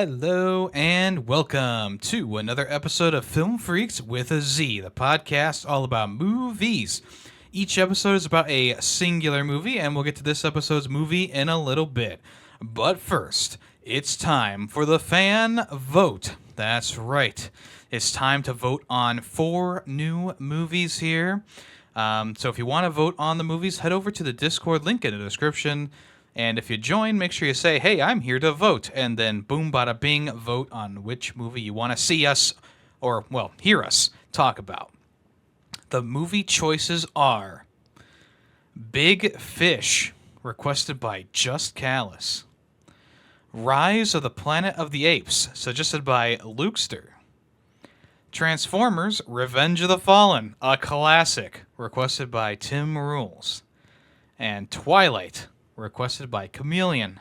Hello and welcome to another episode of Film Freakz with a Z, the podcast all about movies. Each episode is about a singular movie, and we'll get to this episode's movie in a little bit. But first, it's time for the fan vote. That's right. It's time to vote on 4 new movies here. So if you want to vote on the movies, head over to the Discord link in the description. And if you join, make sure you say, hey, I'm here to vote. And then boom, bada bing, vote on which movie you want to see us, or, well, hear us talk about. The movie choices are Big Fish, requested by Just Callous. Rise of the Planet of the Apes, suggested by Lukester. Transformers, Revenge of the Fallen, a classic, requested by Tim Rules. And Twilight, requested by Chameleon.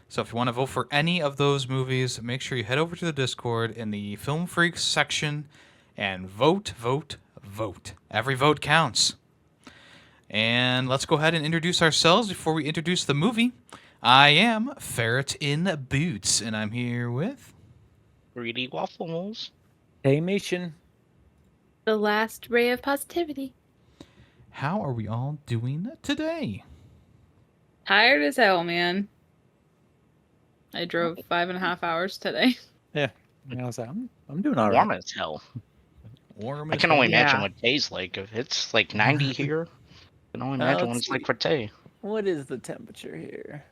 So if you want to vote for any of those movies, make sure you head over to the Discord in the Film Freaks section and vote, vote, vote. Every vote counts. And let's go ahead and introduce ourselves before we introduce the movie. I am Ferret in Boots, and I'm here with... Greedy Waffles. Hey, Mission. The last ray of positivity. How are we all doing today? Tired as hell, man. I drove 5.5 hours today. Yeah, I was like, I'm doing all right. Warm as hell. I can only imagine what day's like. If it's like 90 here, I can only imagine what it's like for day. What is the temperature here?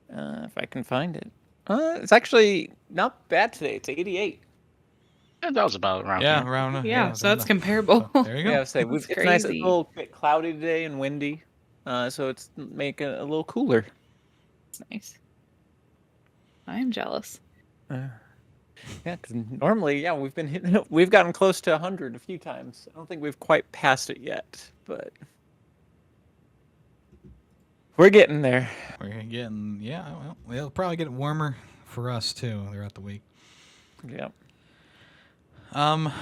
If I can find it. It's actually not bad today. It's 88. And that was about around Yeah, here. around. Yeah, so that's comparable. So, there you go. Yeah, I say That's it's nice, a crazy. little bit cloudy today and windy, so it's making it a little cooler. It's nice. I am jealous. Yeah, because normally, we've gotten close to 100 a few times. I don't think we've quite passed it yet, but we're getting there. We're getting, well, it'll probably get warmer for us, too, throughout the week. Yeah.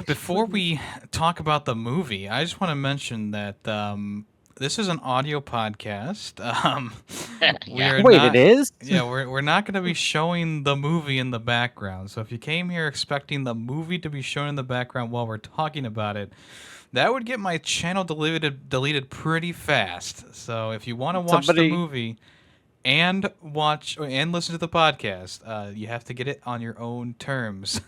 Before we talk about the movie, I just want to mention that this is an audio podcast. It is? Yeah, we're not going to be showing the movie in the background. So if you came here expecting the movie to be shown in the background while we're talking about it, that would get my channel deleted pretty fast. So if you want to watch the movie and listen to the podcast, you have to get it on your own terms.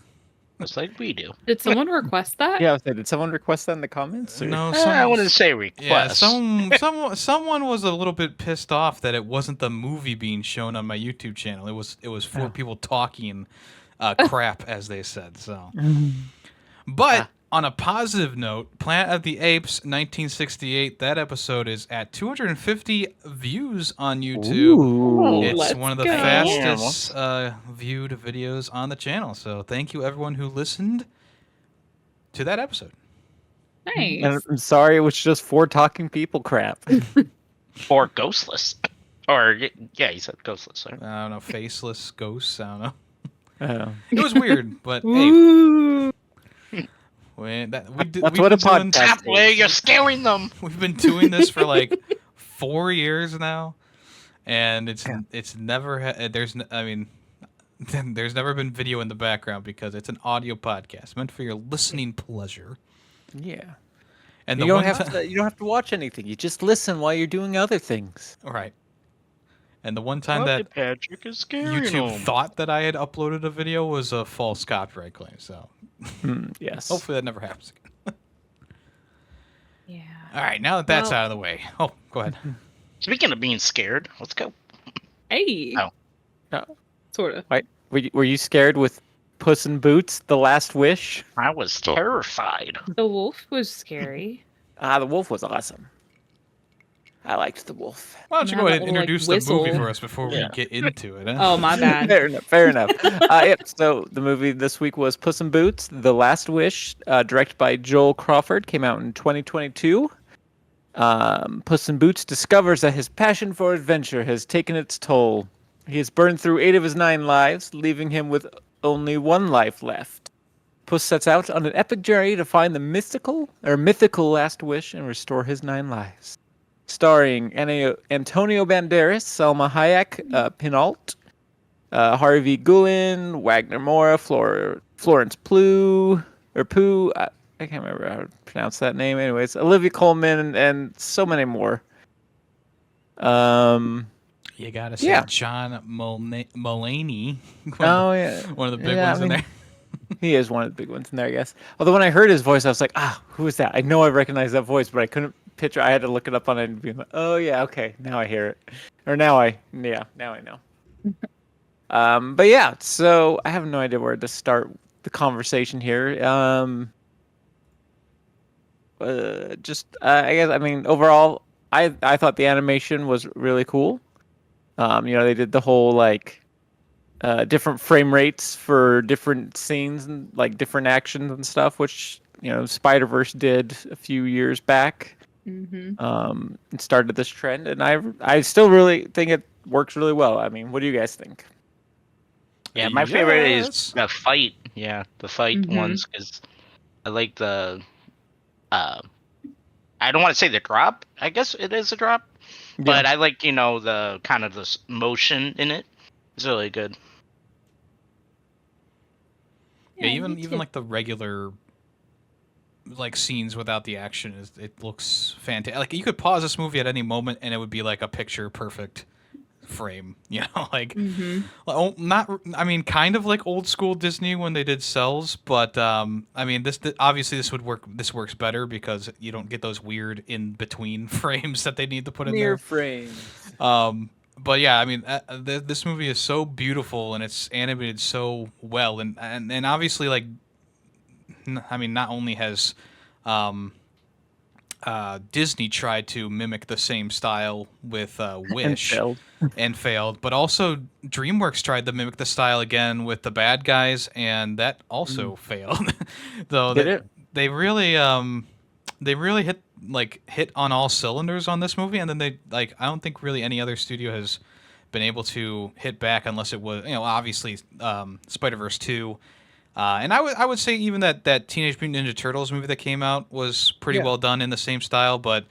Just like we do. Did someone request that? Yeah, did someone request that in the comments? Or? No, I wouldn't say yeah, request. someone was a little bit pissed off that it wasn't the movie being shown on my YouTube channel. It was 4 people talking crap, as they said. So, but on a positive note, Planet of the Apes, 1968. That episode is at 250 views on YouTube. Ooh. It's Let's one of the go. fastest viewed videos on the channel. So thank you everyone who listened to that episode. Nice. And I'm sorry, it was just 4 talking people crap. Or ghostless. Or, yeah, you said ghostless. Right? I don't know, faceless ghosts. I don't know. Oh. It was weird, but hey, Ooh. That's what a podcast That way you're scaring them. We've been doing this for like 4 years now, and it's never there's never been video in the background because it's an audio podcast meant for your listening pleasure. Yeah. And You don't have to watch anything. You just listen while you're doing other things. right. And the one time that Patrick is scaring YouTube them. thought that I had uploaded a video was a false copyright claim. So Yes. hopefully that never happens again. Yeah. All right, now that that's Well- out of the way. Oh, go ahead. Speaking of being scared, let's go. Hey. Oh. Sort of. Wait, were you scared with Puss in Boots: The Last Wish? I was terrified. The wolf was scary. The wolf was awesome. I liked the wolf. Why don't you Now go that ahead and little, like, introduce the movie whistle. for us before we Yeah. get into it? Huh? Oh, my bad. Fair enough. Yep. So the movie this week was Puss in Boots: The Last Wish, directed by Joel Crawford. Came out in 2022. Puss in Boots discovers that his passion for adventure has taken its toll. He has burned through 8 of his 9 lives, leaving him with only 1 life left. Puss sets out on an epic journey to find the mythical last wish and restore his 9 lives. Starring Antonio Banderas, Salma Hayek, Pinault, Harvey Guillén, Wagner Moura, Florence Pugh. I can't remember how to pronounce that name. Anyways, Olivia Colman and so many more. You gotta say John Mulaney. One of the big ones in there. He is one of the big ones in there, I guess. Although when I heard his voice, I was like, who is that? I know I recognize that voice, but I couldn't picture. I had to look it up on it and be like, oh yeah, okay, now I hear it, or now I know. But yeah, so I have no idea where to start the conversation here. I guess, I mean, overall, I thought the animation was really cool. They did the whole different frame rates for different scenes and like different actions and stuff, which Spider-Verse did a few years back. And started this trend, and I still really think it works really well. I mean, what do you guys think? Yeah, my favorite is the fight. Yeah, the fight ones, because I like the. I don't want to say the drop. I guess it is a drop, but I like the kind of the motion in it. It's really good. Yeah, even like the regular like scenes without the action it looks fantastic. Like you could pause this movie at any moment and it would be like a picture perfect frame, like kind of like old school Disney when they did cells, but I mean this obviously this works better because you don't get those weird in between frames that they need to put in there. Frames. But yeah, I mean this movie is so beautiful and it's animated so well, and obviously like I mean not only has Disney tried to mimic the same style with Wish and failed, but also DreamWorks tried to mimic the style again with The Bad Guys, and that also failed. Though they really hit on all cylinders on this movie, and then I don't think really any other studio has been able to hit back unless it was obviously Spider-Verse 2. And I would say even that Teenage Mutant Ninja Turtles movie that came out was pretty well done in the same style. But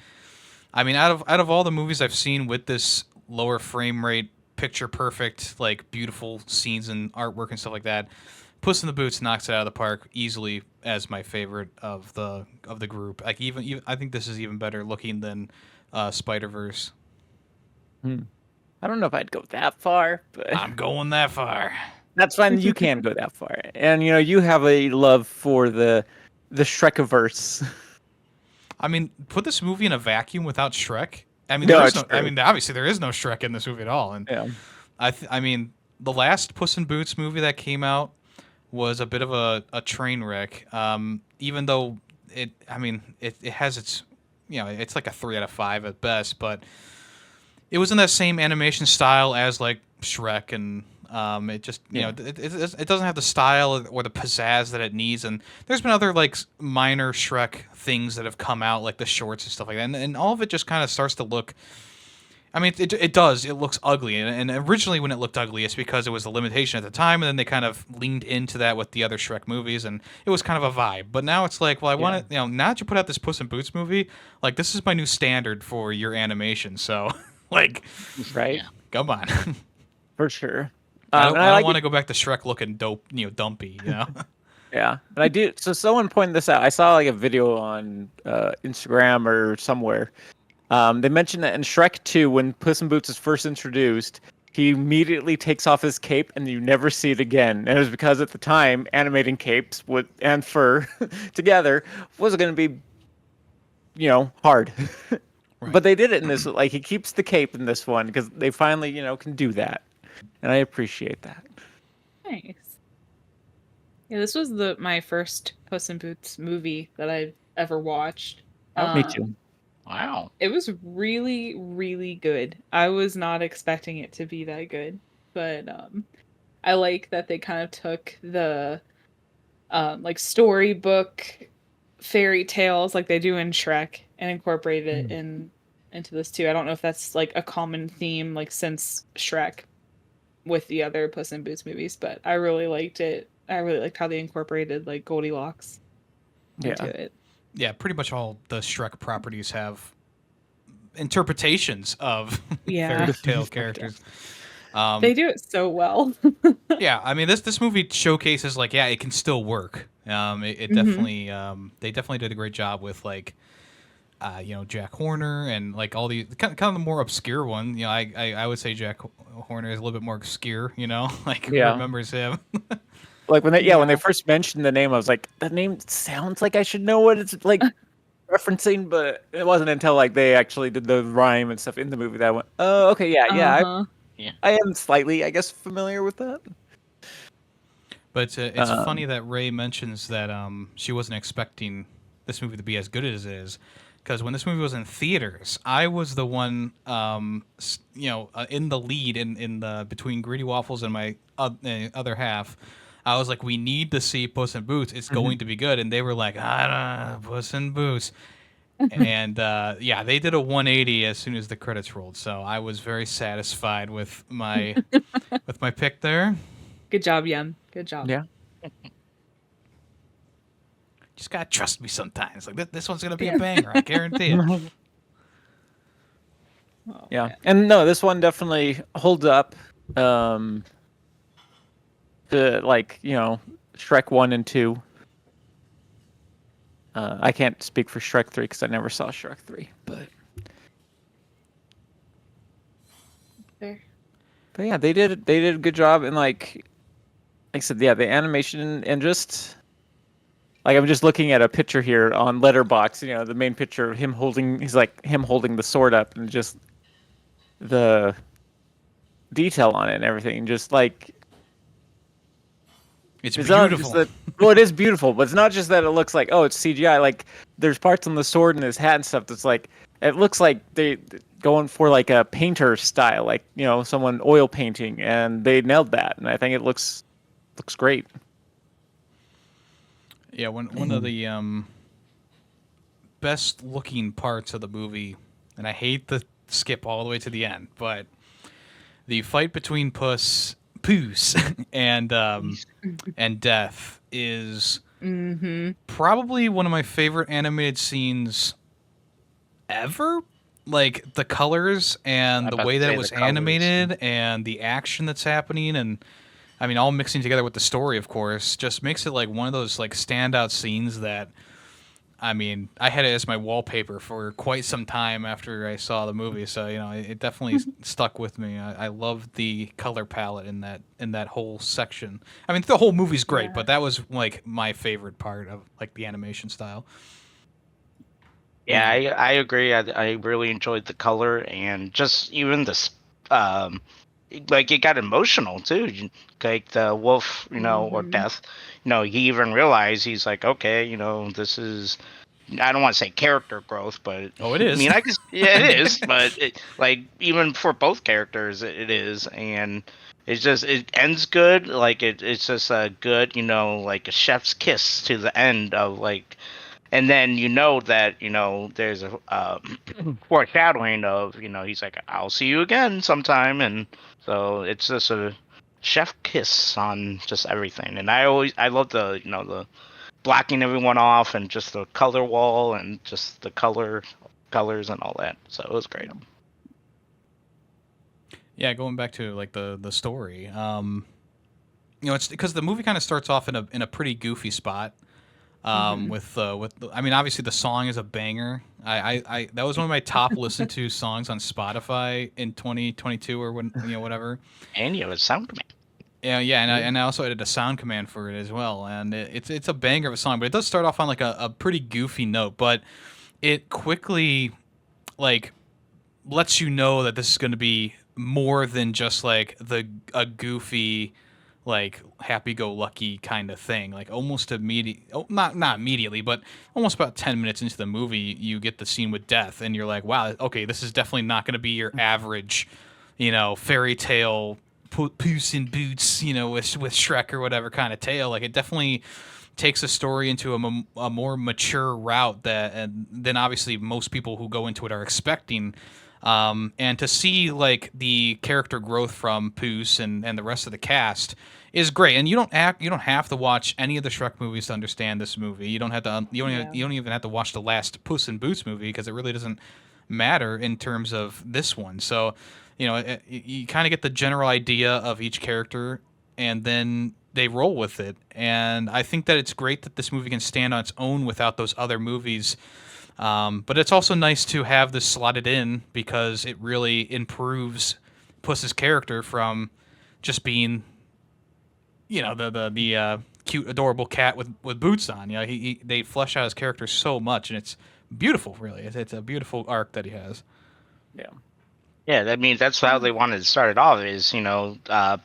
I mean, out of all the movies I've seen with this lower frame rate, picture perfect, like beautiful scenes and artwork and stuff like that, Puss in the Boots knocks it out of the park easily as my favorite of the group. Like even I think this is even better looking than Spider-Verse. I don't know if I'd go that far, but I'm going that far. That's fine. You can go that far, and you have a love for the Shrekiverse. I mean, put this movie in a vacuum without Shrek. I mean, obviously there is no Shrek in this movie at all. And I mean, the last Puss in Boots movie that came out was a bit of a train wreck. Even though it has its, it's like a 3 out of 5 at best, but it was in that same animation style as like Shrek, and it just it doesn't have the style or the pizzazz that it needs. And there's been other like minor Shrek things that have come out, like the shorts and stuff like that, and all of it just kind of starts to look. I mean, it does. It looks ugly, and originally when it looked ugly, it's because it was a limitation at the time, and then they kind of leaned into that with the other Shrek movies, and it was kind of a vibe. But now it's like, well, I want to, now that you put out this Puss in Boots movie, like this is my new standard for your animation. So, like, right? Come on, for sure. I don't want to go back to Shrek looking dope, dumpy, Yeah, and I do. So someone pointed this out. I saw like a video on Instagram or somewhere. They mentioned that in Shrek 2, when Puss in Boots is first introduced, he immediately takes off his cape and you never see it again. And it was because at the time, animating capes and fur together was going to be, hard. Right. But they did it in this. Like, he keeps the cape in this one because they finally, can do that. And I appreciate that. Nice. Yeah, this was my first Puss in Boots movie that I've ever watched. Me too. Wow. It was really, really good. I was not expecting it to be that good. But I like that they kind of took the like storybook fairy tales like they do in Shrek and incorporated it into this too. I don't know if that's like a common theme like since Shrek with the other Puss in Boots movies, but I really liked it. I really liked how they incorporated like Goldilocks into it. Yeah, pretty much all the Shrek properties have interpretations of fairy tale characters. They do it so well. Yeah, I mean this movie showcases like it can still work. It Mhm. definitely they definitely did a great job with like Jack Horner and like all the kind of the more obscure one. I would say Jack Horner is a little bit more obscure. Like who Yeah. remembers him? Like when they Yeah. first mentioned the name, I was like, that name sounds like I should know what it's like referencing, but it wasn't until like they actually did the rhyme and stuff in the movie that I went, oh, okay, yeah, Uh-huh. Yeah. I am slightly, I guess, familiar with that. But it's Um, funny that Ray mentions that she wasn't expecting this movie to be as good as it is, because when this movie was in theaters, I was the one, in the lead in the between Greedy Waffles and my other half. I was like, we need to see Puss in Boots. It's Mhm. going to be good, and they were like, I don't know, Puss in Boots. And they did a 180 as soon as the credits rolled. So I was very satisfied with my pick there. Good job, Yem. Good job. Yeah. Just gotta trust me sometimes. Like this one's gonna be a banger. I guarantee it. Oh, Yeah, man. and no, this one definitely holds up. Um, the Shrek 1 and 2. I can't speak for Shrek 3 because I never saw Shrek 3, but There. yeah, they did a good job, and like I said, yeah, the animation and just like I'm just looking at a picture here on Letterbox, the main picture of him holding the sword up, and just the detail on it and everything, just like It's it's not just beautiful. that. Well, it is beautiful, but it's not just that it looks like, oh, it's CGI. Like there's parts on the sword and his hat and stuff that's like it looks like they going for like a painter style, like someone oil painting, and they nailed that, and I think it looks great. Yeah, one of the best looking parts of the movie, and I hate to skip all the way to the end, but the fight between Puss and Death is Mm-hmm. probably one of my favorite animated scenes ever. Like the colors and I'm the about way to that say it the was colors. animated and the action that's happening, and I mean all mixing together with the story, of course, just makes it like one of those like standout scenes that I mean, I had it as my wallpaper for quite some time after I saw the movie, so it definitely stuck with me. I love the color palette in that whole section. I mean, the whole movie's great, Yeah. but that was like my favorite part of like the animation style. Yeah, I agree. I really enjoyed the color and just even um, like it got emotional too. Like the wolf, or Mm-hmm. death. He even realized he's like, okay, this is. I don't want to say character growth, but Oh, it I is. mean, I guess yeah, it is. But like even for both characters, it is, and it ends good. Like it's just a good, like a chef's kiss to the end of like and then that there's a foreshadowing of he's like I'll see you again sometime, and so it's just a chef kiss on just everything. And I love the blocking everyone off and just the color wall and just the colors and all that, so it was great. Yeah, going back to like the story. It's because the movie kind of starts off in a pretty goofy spot. Mm-hmm. I mean, obviously the song is a banger. I that was one of my top listened to songs on Spotify in 2022 or when whatever. And you have a sound command. Yeah, and I also added a sound command for it as well, and it's a banger of a song, but it does start off on like a pretty goofy note, but it quickly like lets you know that this is going to be more than just like a goofy like happy-go-lucky kind of thing. Like almost immediate, oh, not immediately, but almost about 10 minutes into the movie, you get the scene with Death, and you're like, wow, okay, this is definitely not going to be your average, fairy tale Puss in Boots, with Shrek or whatever kind of tale. Like it definitely takes a story into a more mature route than obviously most people who go into it are expecting. And to see like the character growth from Puss and the rest of the cast is great. And you don't have to watch any of the Shrek movies to understand this movie. You don't have to Yeah. you don't even have to watch the last Puss in Boots movie because it really doesn't matter in terms of this one. So you kind of get the general idea of each character, and then they roll with it. And I think that it's great that this movie can stand on its own without those other movies. But it's also nice to have this slotted in because it really improves Puss's character from just being, the cute, adorable cat with boots on. They flesh out his character so much, and it's beautiful. Really, it's a beautiful arc that he has. Yeah. Yeah, that means that's how they wanted to start it off. Is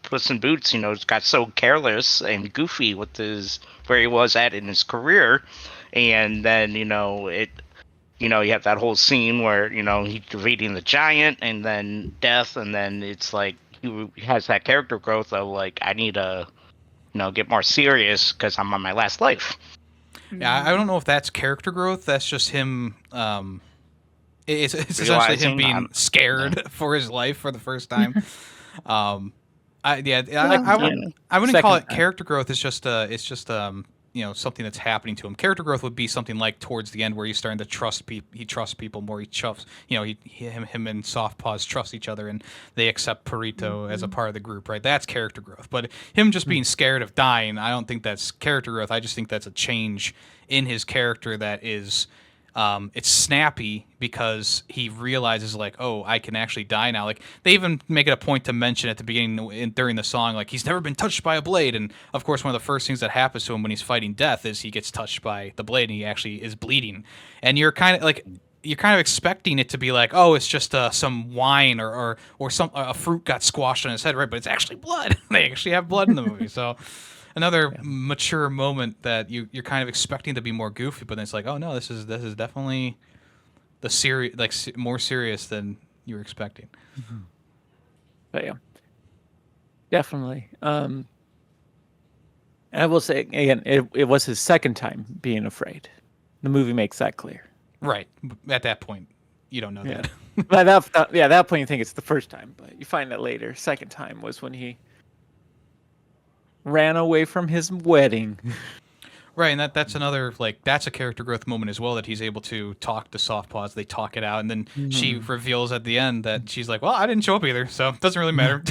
Puss in Boots, got so careless and goofy with where he was at in his career, and then you have that whole scene where he's defeating the giant and then death, and then it's like he has that character growth of like, I need to get more serious because I'm on my last life. Yeah, I don't know if that's character growth. That's just him. It's essentially him being scared for his life for the first time. I wouldn't call it character growth. It's just something that's happening to him. Character growth would be something like towards the end where he's starting to trust people. He trusts people more. Him and Soft Paws trust each other, and they accept Perito as a part of the group. Right, that's character growth. But him just being scared of dying, I don't think that's character growth. I just think that's a change in his character that is. It's snappy because he realizes like, oh, I can actually die now. Like they even make it a point to mention at the beginning during the song, like he's never been touched by a blade. And of course, one of the first things that happens to him when he's fighting death is he gets touched by the blade and he actually is bleeding. And you're kind of expecting it to be like, oh, it's just some wine or some a fruit got squashed on his head, right? But it's actually blood. They actually have blood in the movie, so. Another mature moment that you're kind of expecting to be more goofy, but then it's like, oh no, this is definitely more serious than you were expecting. Mm-hmm. But yeah, definitely. And I will say again, it was his second time being afraid. The movie makes that clear. Right. At that point, you don't know that. But at that point you think it's the first time, but you find that later. Second time was when he ran away from his wedding. Right, and that's another that's a character growth moment as well, that he's able to talk to Soft Paws. They talk it out, and then she reveals at the end that she's like, "Well, I didn't show up either, so it doesn't really matter."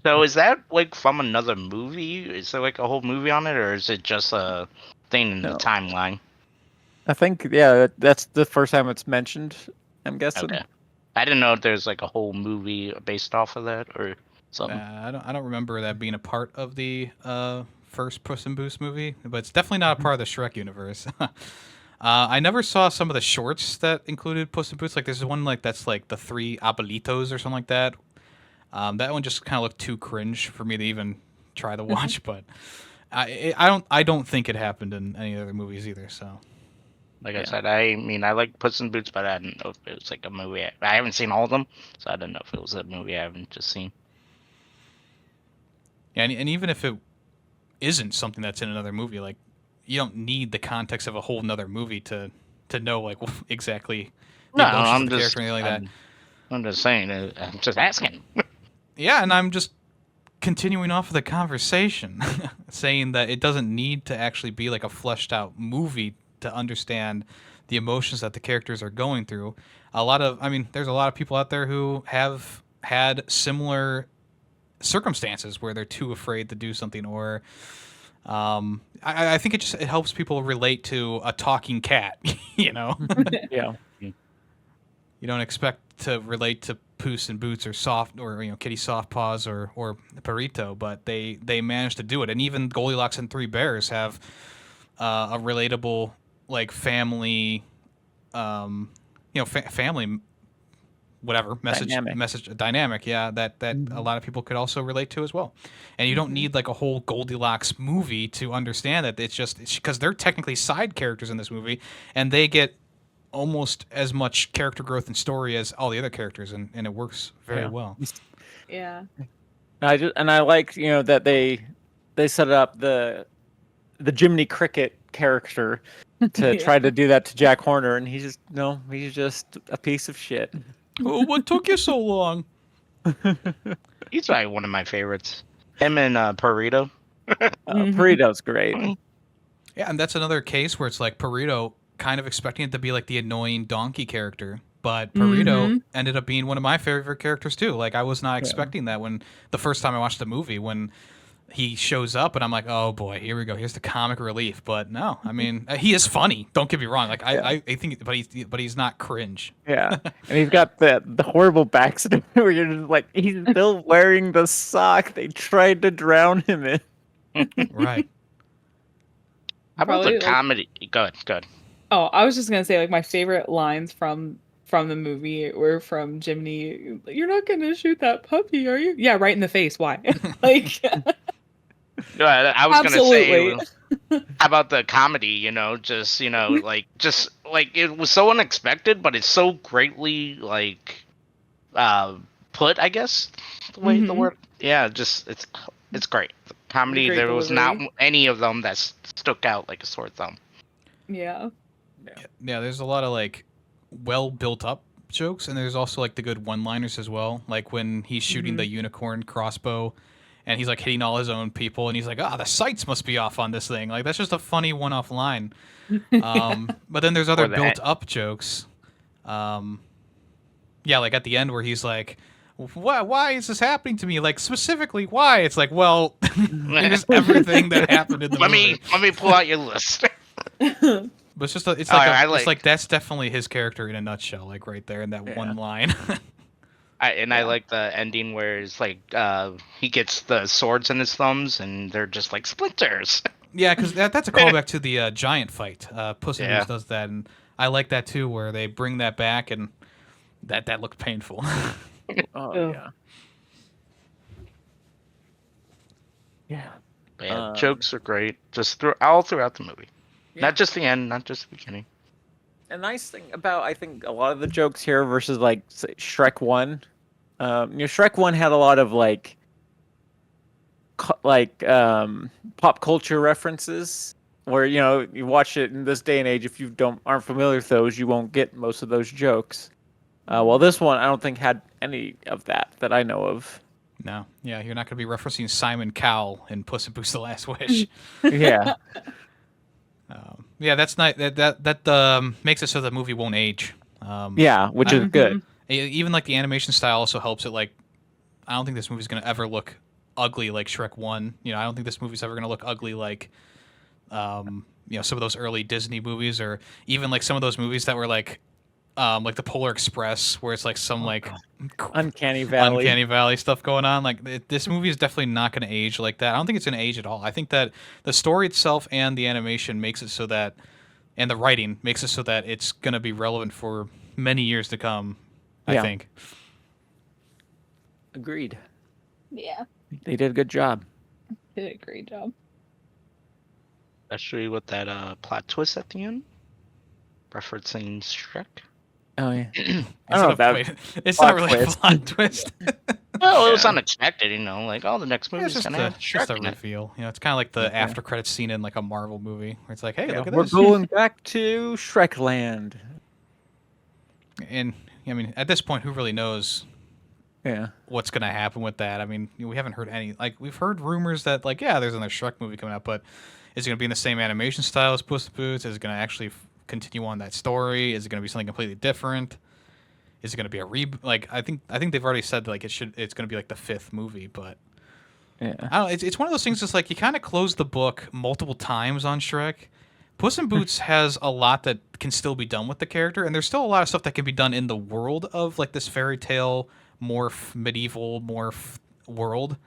So is that like from another movie? Is there like a whole movie on it, or is it just a thing in the timeline? I think that's the first time it's mentioned, I'm guessing. Okay. I didn't know if there's like a whole movie based off of that or something. I don't remember that being a part of the first Puss in Boots movie, but it's definitely not a part of the Shrek universe. I never saw some of the shorts that included Puss in Boots. Like there's one that's like the three abuelitos or something like that. That one just kind of looked too cringe for me to even try to watch. But I don't think it happened in any other movies either. So. Like I said, I like Puss in Boots, but I didn't know if it was like a movie. I haven't seen all of them, so I didn't know if it was a movie I haven't just seen. Yeah, and even if it isn't something that's in another movie, like you don't need the context of a whole nother movie to know like exactly. No, I'm just I'm just saying. I'm just asking. Yeah, and I'm just continuing off of the conversation, saying that it doesn't need to actually be like a fleshed out movie to understand the emotions that the characters are going through. There's a lot of people out there who have had similar circumstances where they're too afraid to do something, or I think it helps people relate to a talking cat. Yeah. You don't expect to relate to Puss in Boots or Kitty Soft Paws or Perito, but they managed to do it. And even Goldilocks and Three Bears have a relatable family, family, whatever message dynamic. Yeah, that a lot of people could also relate to as well. And you don't need like a whole Goldilocks movie to understand that. It's because they're technically side characters in this movie, and they get almost as much character growth and story as all the other characters, and it works very well. Yeah. I like that they set up the Jiminy Cricket character to try to do that to Jack Horner, and he's just a piece of shit. Oh, what took you so long? He's probably one of my favorites. Him and Perito. Perito's great. Yeah, and that's another case where it's like Perito kind of expecting it to be like the annoying donkey character, But Perito Mhm. ended up being one of my favorite characters too. Like I was not expecting that when the first time I watched the movie when he shows up and I'm like, oh boy, here we go. Here's the comic relief. But no, I mean, he is funny. Don't get me wrong. Like Yeah. I think, but he's not cringe. Yeah, and he's got the horrible backstory where you're just like, he's still wearing the sock they tried to drown him in. Right. How about Probably, the like- comedy? Good, good. Oh, I was just gonna say, like, my favorite lines from the movie were from Jiminy. You're not gonna shoot that puppy, are you? Yeah, right in the face. Why? Like, I was gonna say, absolutely. how about the comedy? Just like it was so unexpected, but it's so greatly like put. I guess the way the Mhm. word. Yeah, just it's great. The comedy. Great There was not delivery. any of them that stuck out like a sore thumb. Yeah. Yeah, there's a lot of like well built up jokes, and there's also like the good one liners as well. Like when he's shooting the unicorn crossbow and he's like hitting all his own people and he's like, the sights must be off on this thing. Like that's just a funny one off line. But then there's other Or the built up jokes. Yeah, like at the end where he's like, why is this happening to me? Like specifically why? It's like, well, here's everything that happened in the movie. Let me pull out your list. But it's just it's Oh, like I it's like- like that's definitely his character in a nutshell, like right there in that one line. I like the ending where it's like he gets the swords in his thumbs and they're just like splinters. Yeah, because that's a callback to the giant fight. Puss in Yeah. Boots does that, and I like that too, where they bring that back, and that looked painful. Oh Ugh. yeah, yeah. Yeah, jokes are great just all throughout the movie. Yeah. Not just the end, not just the beginning. A nice thing about, I think, a lot of the jokes here versus like say, Shrek 1. Shrek 1 had a lot of like pop culture references where you watch it in this day and age, if you aren't familiar with those, you won't get most of those jokes. Well, this one I don't think had any of that I know of. No, yeah, you're not going to be referencing Simon Cowell in Puss in Boots: The Last Wish. Yeah. Yeah, that's not that makes it so the movie won't age. Yeah, which is good. Even like the animation style also helps it. Like, I don't think this movie's going to ever look ugly like Shrek 1. I don't think this movie's ever going to look ugly like some of those early Disney movies, or even like some of those movies that were like the Polar Express, where it's like some Uncanny Valley. Stuff going on. Like this movie is definitely not going to age like that. I don't think it's going to age at all. I think that the story itself and the animation makes it so that, and the writing makes it so that it's going to be relevant for many years to come. I Yeah. think. Agreed. Yeah. They did a good job. Did a great job. Especially with that plot twist at the end, referencing Shrek. Oh yeah. It's I don't know not, if that wait, it's plot not really twist. a plot twist. Well, it was Yeah. unexpected, Yeah, like, the next movie's it's gonna have just a Shrek in it. reveal. It's kind of like the Okay. after credits scene in like a Marvel movie, where it's like, hey, look at We're this. going back to Shrekland. And I mean, at this point, who really knows Yeah. what's going to happen with that? I mean, we haven't heard any. Like, we've heard rumors that, like, yeah, there's another Shrek movie coming out, but is it going to be in the same animation style as Puss in Boots? Is it going to actually continue on that story? Is it going to be something completely different? Is it going to be a like? I think they've already said like it's going to be like the 5th movie, but Yeah. I don't know. It's one of those things. Just like you kind of close the book multiple times on Shrek. Puss in Boots has a lot that can still be done with the character, and there's still a lot of stuff that can be done in the world of like this fairy tale morph medieval morph world.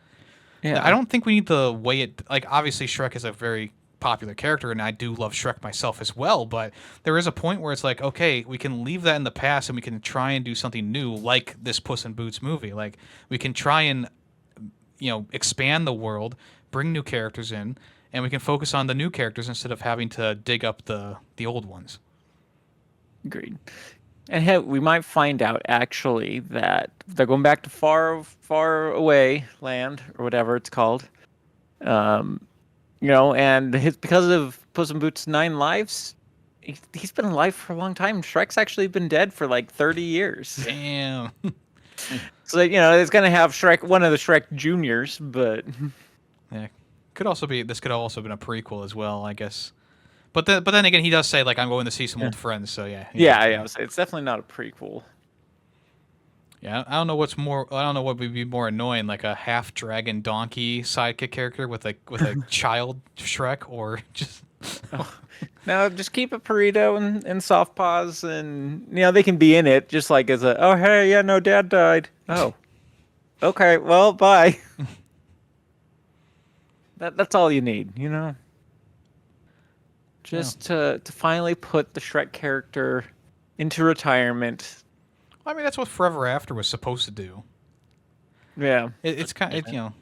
Yeah. I don't think we need to weigh it. Like obviously Shrek is a very popular character, and I do love Shrek myself as well. But there is a point where it's like, okay, we can leave that in the past, and we can try and do something new, like this Puss in Boots movie. Like we can try and expand the world, bring new characters in, and we can focus on the new characters instead of having to dig up the old ones. Agreed. And we might find out actually that they're going back to far away land or whatever it's called. And because of Puss in Boots' 9 lives, he's been alive for a long time. Shrek's actually been dead for like 30 years. Damn. So it's gonna have one of the Shrek Juniors, but Yeah. This could have also been a prequel as well, I guess. But then again, he does say like I'm going to see some old friends. So yeah. Yeah, I would say it's definitely not a prequel. Yeah, I don't know what's more. I don't know what would be more annoying, like a half dragon donkey sidekick character with a child Shrek, or just. No, just keep a Burrito and Soft Paws, and they can be in it just like as a oh hey yeah no dad died oh okay well bye. That's all you need, just to finally put the Shrek character into retirement. I mean, that's what Forever After was supposed to do. Yeah, It's kind of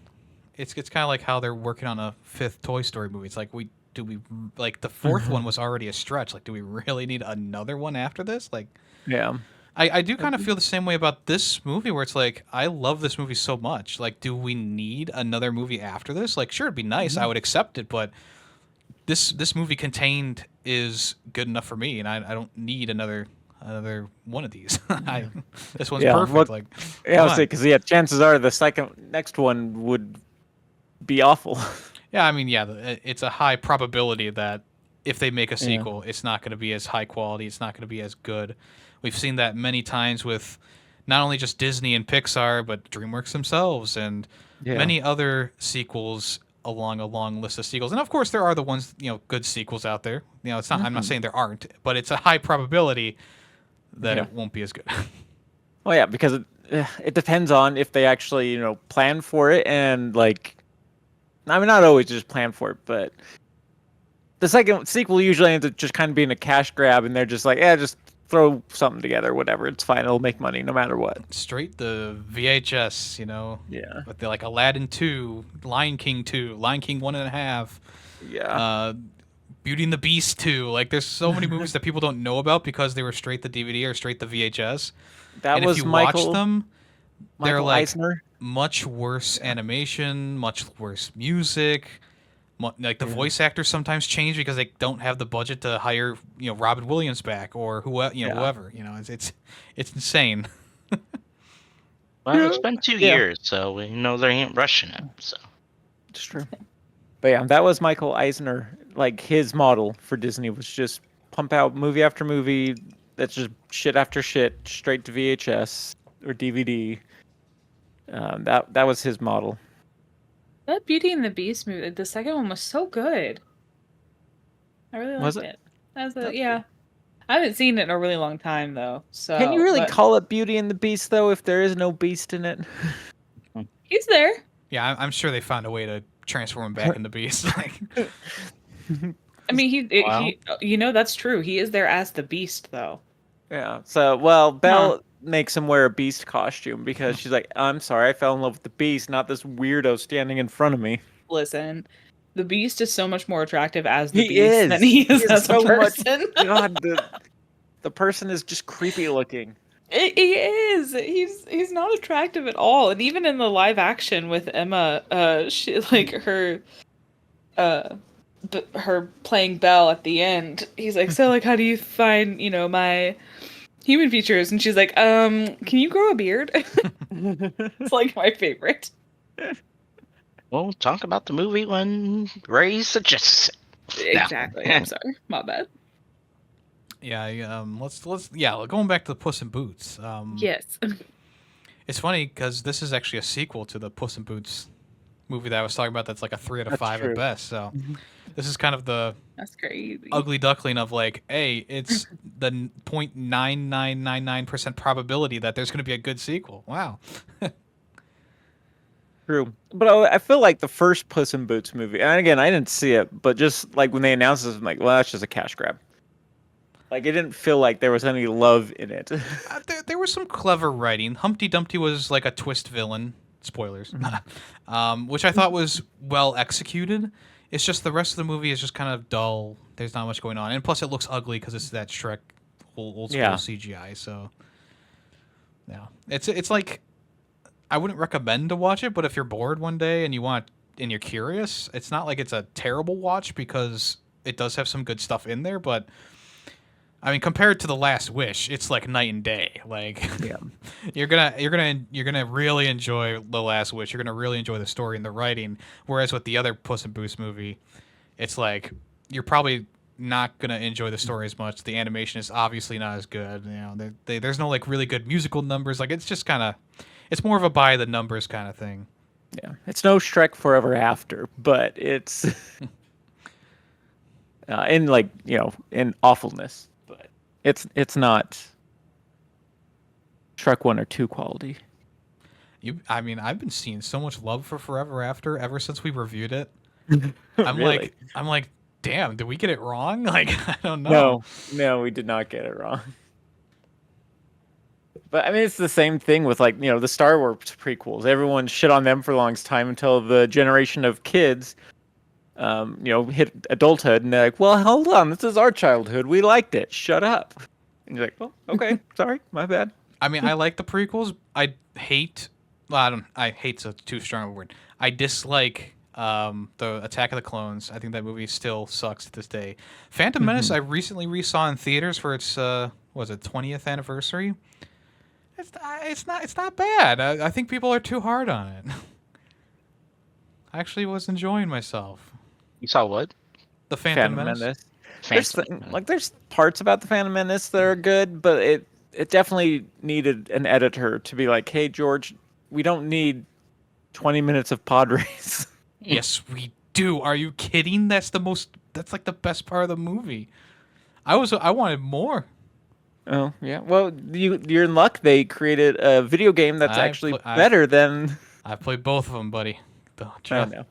it's kind of like how they're working on a fifth Toy Story movie. It's like like the fourth one was already a stretch. Like, do we really need another one after this? Like, yeah. I do kind of feel the same way about this movie, where it's like I love this movie so much. Like, do we need another movie after this? Like, sure, it'd be nice. I would accept it, but this movie contained is good enough for me, and I don't need another one of these. This one's perfect. Well, like, I would say because chances are the next one would be awful. Yeah, I mean, it's a high probability that if they make a sequel, it's not going to be as high quality. It's not going to be as good. We've seen that many times with not only just Disney and Pixar, but DreamWorks themselves and many other sequels along a long list of sequels. And of course, there are the ones, good sequels out there. It's not. I'm not saying there aren't, but it's a high probability that it won't be as good. Well, yeah, because it depends on if they actually plan for it and like. I mean, not always just plan for it, but the second sequel usually ends up just kind of being a cash grab, and they're just like, just throw something together, whatever. It's fine. It'll make money no matter what. Straight the VHS, Yeah. But they're like Aladdin 2, Lion King 2, Lion King 1.5. Yeah. Beauty and the Beast 2. Like, there's so many movies that people don't know about because they were straight the DVD or straight the VHS. That was if you Michael. watch them, they're Michael like Eisner. much worse animation, much worse music. Like the voice actors sometimes change because they don't have the budget to hire Robin Williams back or whoever. It's insane. Well, it's been 2 years, so we know they ain't rushing it. So It's true. But yeah, that was Michael Eisner. Like his model for Disney was just pump out movie after movie. That's just shit after shit, straight to VHS or DVD. That was his model. That Beauty and the Beast movie, the second one was so good. I really liked it. I haven't seen it in a really long time though. So can you really call it Beauty and the Beast though if there is no beast in it? He's there. Yeah, I'm sure they found a way to transform him back into Beast. I mean, he that's true. He is there as the Beast though. Yeah. So Belle makes him wear a beast costume because she's like, I'm sorry, I fell in love with the beast, not this weirdo standing in front of me. Listen, the Beast is so much more attractive as the Beast is. than he is as so a person. God, the person is just creepy looking. He is. He's not attractive at all. And even in the live action with Emma, she like her playing Belle at the end. He's like, so like, how do you find my human features? And she's like, can you grow a beard? It's like my favorite. we'll talk about the movie when Ray suggests it. Exactly. I'm sorry. My bad. Yeah, let's going back to the Puss in Boots. Yes. It's funny because this is actually a sequel to the Puss in Boots movie that I was talking about. That's like a 3 out of 5 at best. So this is kind of the that's crazy ugly duckling of like, hey, it's the 0.9999% probability that there's going to be a good sequel. Wow. True. But I feel like the first Puss in Boots movie, and again, I didn't see it, but just like when they announced this, I'm like, well, that's just a cash grab. Like, it didn't feel like there was any love in it. There was some clever writing. Humpty Dumpty was like a twist villain. Spoilers. Which I thought was well executed. It's just the rest of the movie is just kind of dull. There's not much going on. And plus it looks ugly because it's that Shrek old school CGI. So, yeah. It's like, I wouldn't recommend to watch it, but if you're bored one day and you're curious, it's not like it's a terrible watch because it does have some good stuff in there, but I mean, compared to The Last Wish, it's like night and day. Like, you're gonna really enjoy The Last Wish. You're gonna really enjoy the story and the writing. Whereas with the other Puss in Boots movie, it's like you're probably not gonna enjoy the story as much. The animation is obviously not as good. There's no like really good musical numbers. Like it's just kind of, it's more of a by the numbers kind of thing. Yeah, it's no Shrek Forever After, but it's in like in awfulness, but it's not Shrek 1 or 2 quality. I mean, I've been seeing so much love for Forever After ever since we reviewed it. Really? I'm like, damn, did we get it wrong? Like, I don't know. No, we did not get it wrong. But I mean, it's the same thing with like the Star Wars prequels. Everyone shit on them for the longest time until the generation of kids, hit adulthood, and they're like, "Well, hold on, this is our childhood. We liked it. Shut up." And you're like, "Well, okay, sorry, my bad." I mean, I like the prequels. I hate. Well, I hate's a too strong a word. I dislike the Attack of the Clones. I think that movie still sucks to this day. Phantom Menace, I recently resaw in theaters for its 20th anniversary. It's not bad. I think people are too hard on it. I actually was enjoying myself. You saw what? The Phantom Menace. There's parts about the Phantom Menace that are good, but it definitely needed an editor to be like, "Hey George, we don't need 20 minutes of pod race." Yes, we do. Are you kidding? That's like the best part of the movie. I wanted more. Oh yeah. Well, you're in luck. They created a video game that's actually better than. I've played both of them, buddy. I know.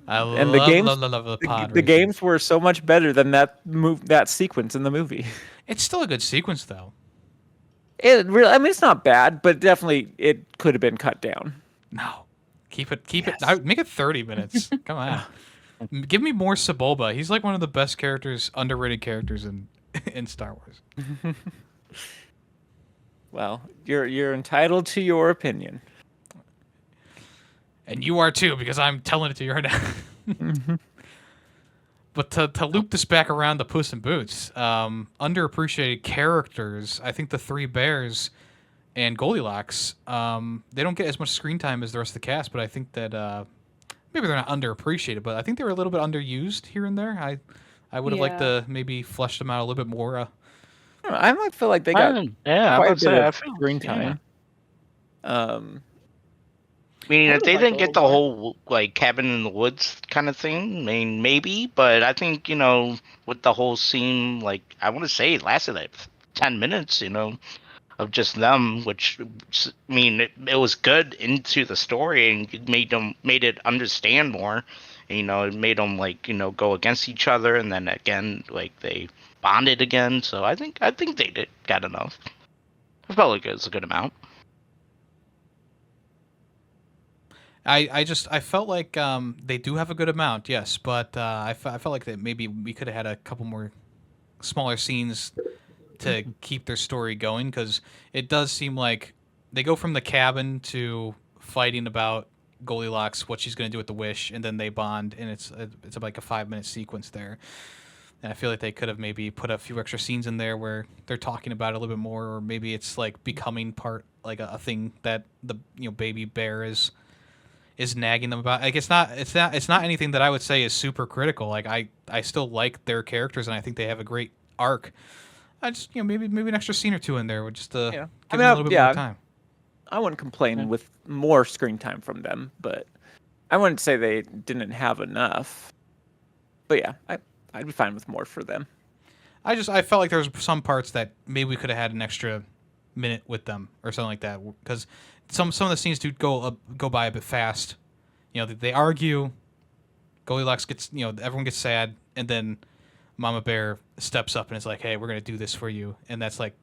I and love the pod the racing. games were so much better than that sequence in the movie. It's still a good sequence, though. It really, I mean, it's not bad, but definitely it could have been cut down. No, keep it. Make it 30 minutes. Come on, give me more Sebulba. He's like one of the best characters, underrated characters in Star Wars. Well, you're entitled to your opinion. And you are too, because I'm telling it to you right now. But to loop this back around to Puss in Boots, underappreciated characters, I think the three bears and Goldilocks, they don't get as much screen time as the rest of the cast, but I think that maybe they're not underappreciated, but I think they were a little bit underused here and there. I would have liked to maybe flesh them out a little bit more. I might feel like they got quite a bit of screen time. I mean, if they didn't get the whole like cabin in the woods kind of thing, I mean, maybe. But I think with the whole scene, like I want to say, it lasted like 10 minutes, of just them, which I mean, it was good into the story and it made it understand more. And, it made them like go against each other, and then again like they bonded again. So I think they got enough. I felt like it was a good amount. I felt like they do have a good amount, yes, but I felt like that maybe we could have had a couple more smaller scenes to keep their story going, because it does seem like they go from the cabin to fighting about Goldilocks, what she's going to do with the wish, and then they bond, and it's like a 5-minute sequence there. And I feel like they could have maybe put a few extra scenes in there where they're talking about it a little bit more, or maybe it's like becoming part, like a thing that the baby bear is nagging them about. Like it's not anything that I would say is super critical. Like I still like their characters, and I think they have a great arc. I just maybe an extra scene or two in there would just give them a little bit more time. I wouldn't complain with more screen time from them, but I wouldn't say they didn't have enough. But yeah, I'd be fine with more for them. I felt like there was some parts that maybe we could have had an extra minute with them or something like that, because some of the scenes do go by a bit fast. They argue. Goldilocks gets everyone gets sad, and then Mama Bear steps up and is like, "Hey, we're gonna do this for you," and that's like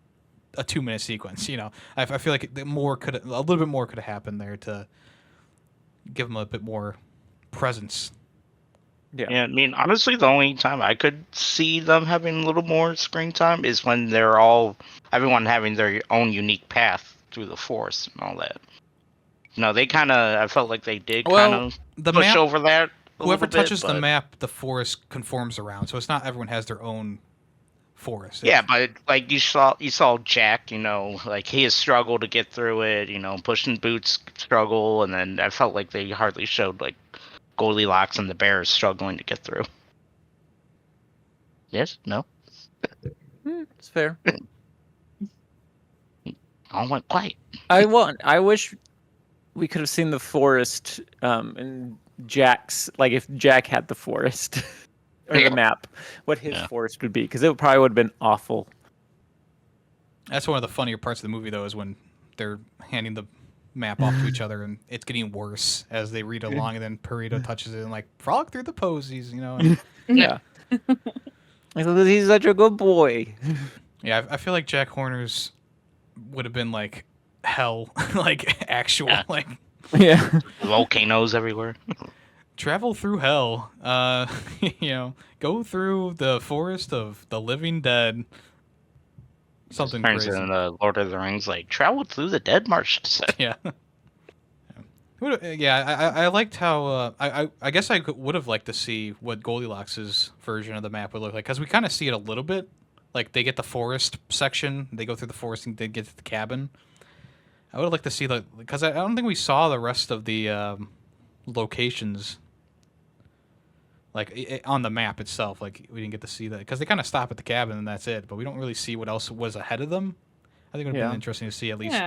a 2-minute sequence. I feel like a little bit more could have happened there to give them a bit more presence. Yeah, I mean, honestly, the only time I could see them having a little more screen time is when everyone having their own unique path through the forest and all that. They I felt like they did kind of push over that. Whoever touches the map, the forest conforms around. So it's not everyone has their own forest. Yeah, but like you saw Jack, like he has struggled to get through it. Pushing Boots struggle, and then I felt like they hardly showed like Goldilocks and the bears struggling to get through. Yes? No? It's fair. All went quiet. I wish we could have seen the forest in Jack's, like if Jack had the forest or the map, what his forest would be, because it probably would have been awful. That's one of the funnier parts of the movie, though, is when they're handing the map off to each other, and it's getting worse as they read along, and then Perito touches it and like frolic through the posies, you know. And, Yeah. He's such a good boy. yeah, I feel like Jack Horner's would have been like hell, like actual, like Yeah. Volcanoes everywhere. travel through hell. You know, go through the forest of the living dead. Something Turns crazy. in Lord of the Rings, like travel through the dead marshes. Yeah. Yeah, I liked how I guess I would have liked to see what Goldilocks' version of the map would look like, because we kind of see it a little bit. Like they get the forest section, they go through the forest and they get to the cabin. I would have liked to see because I don't think we saw the rest of the locations like on the map itself. Like we didn't get to see that because they kind of stop at the cabin and that's it. But we don't really see what else was ahead of them. I think it would have been interesting to see at least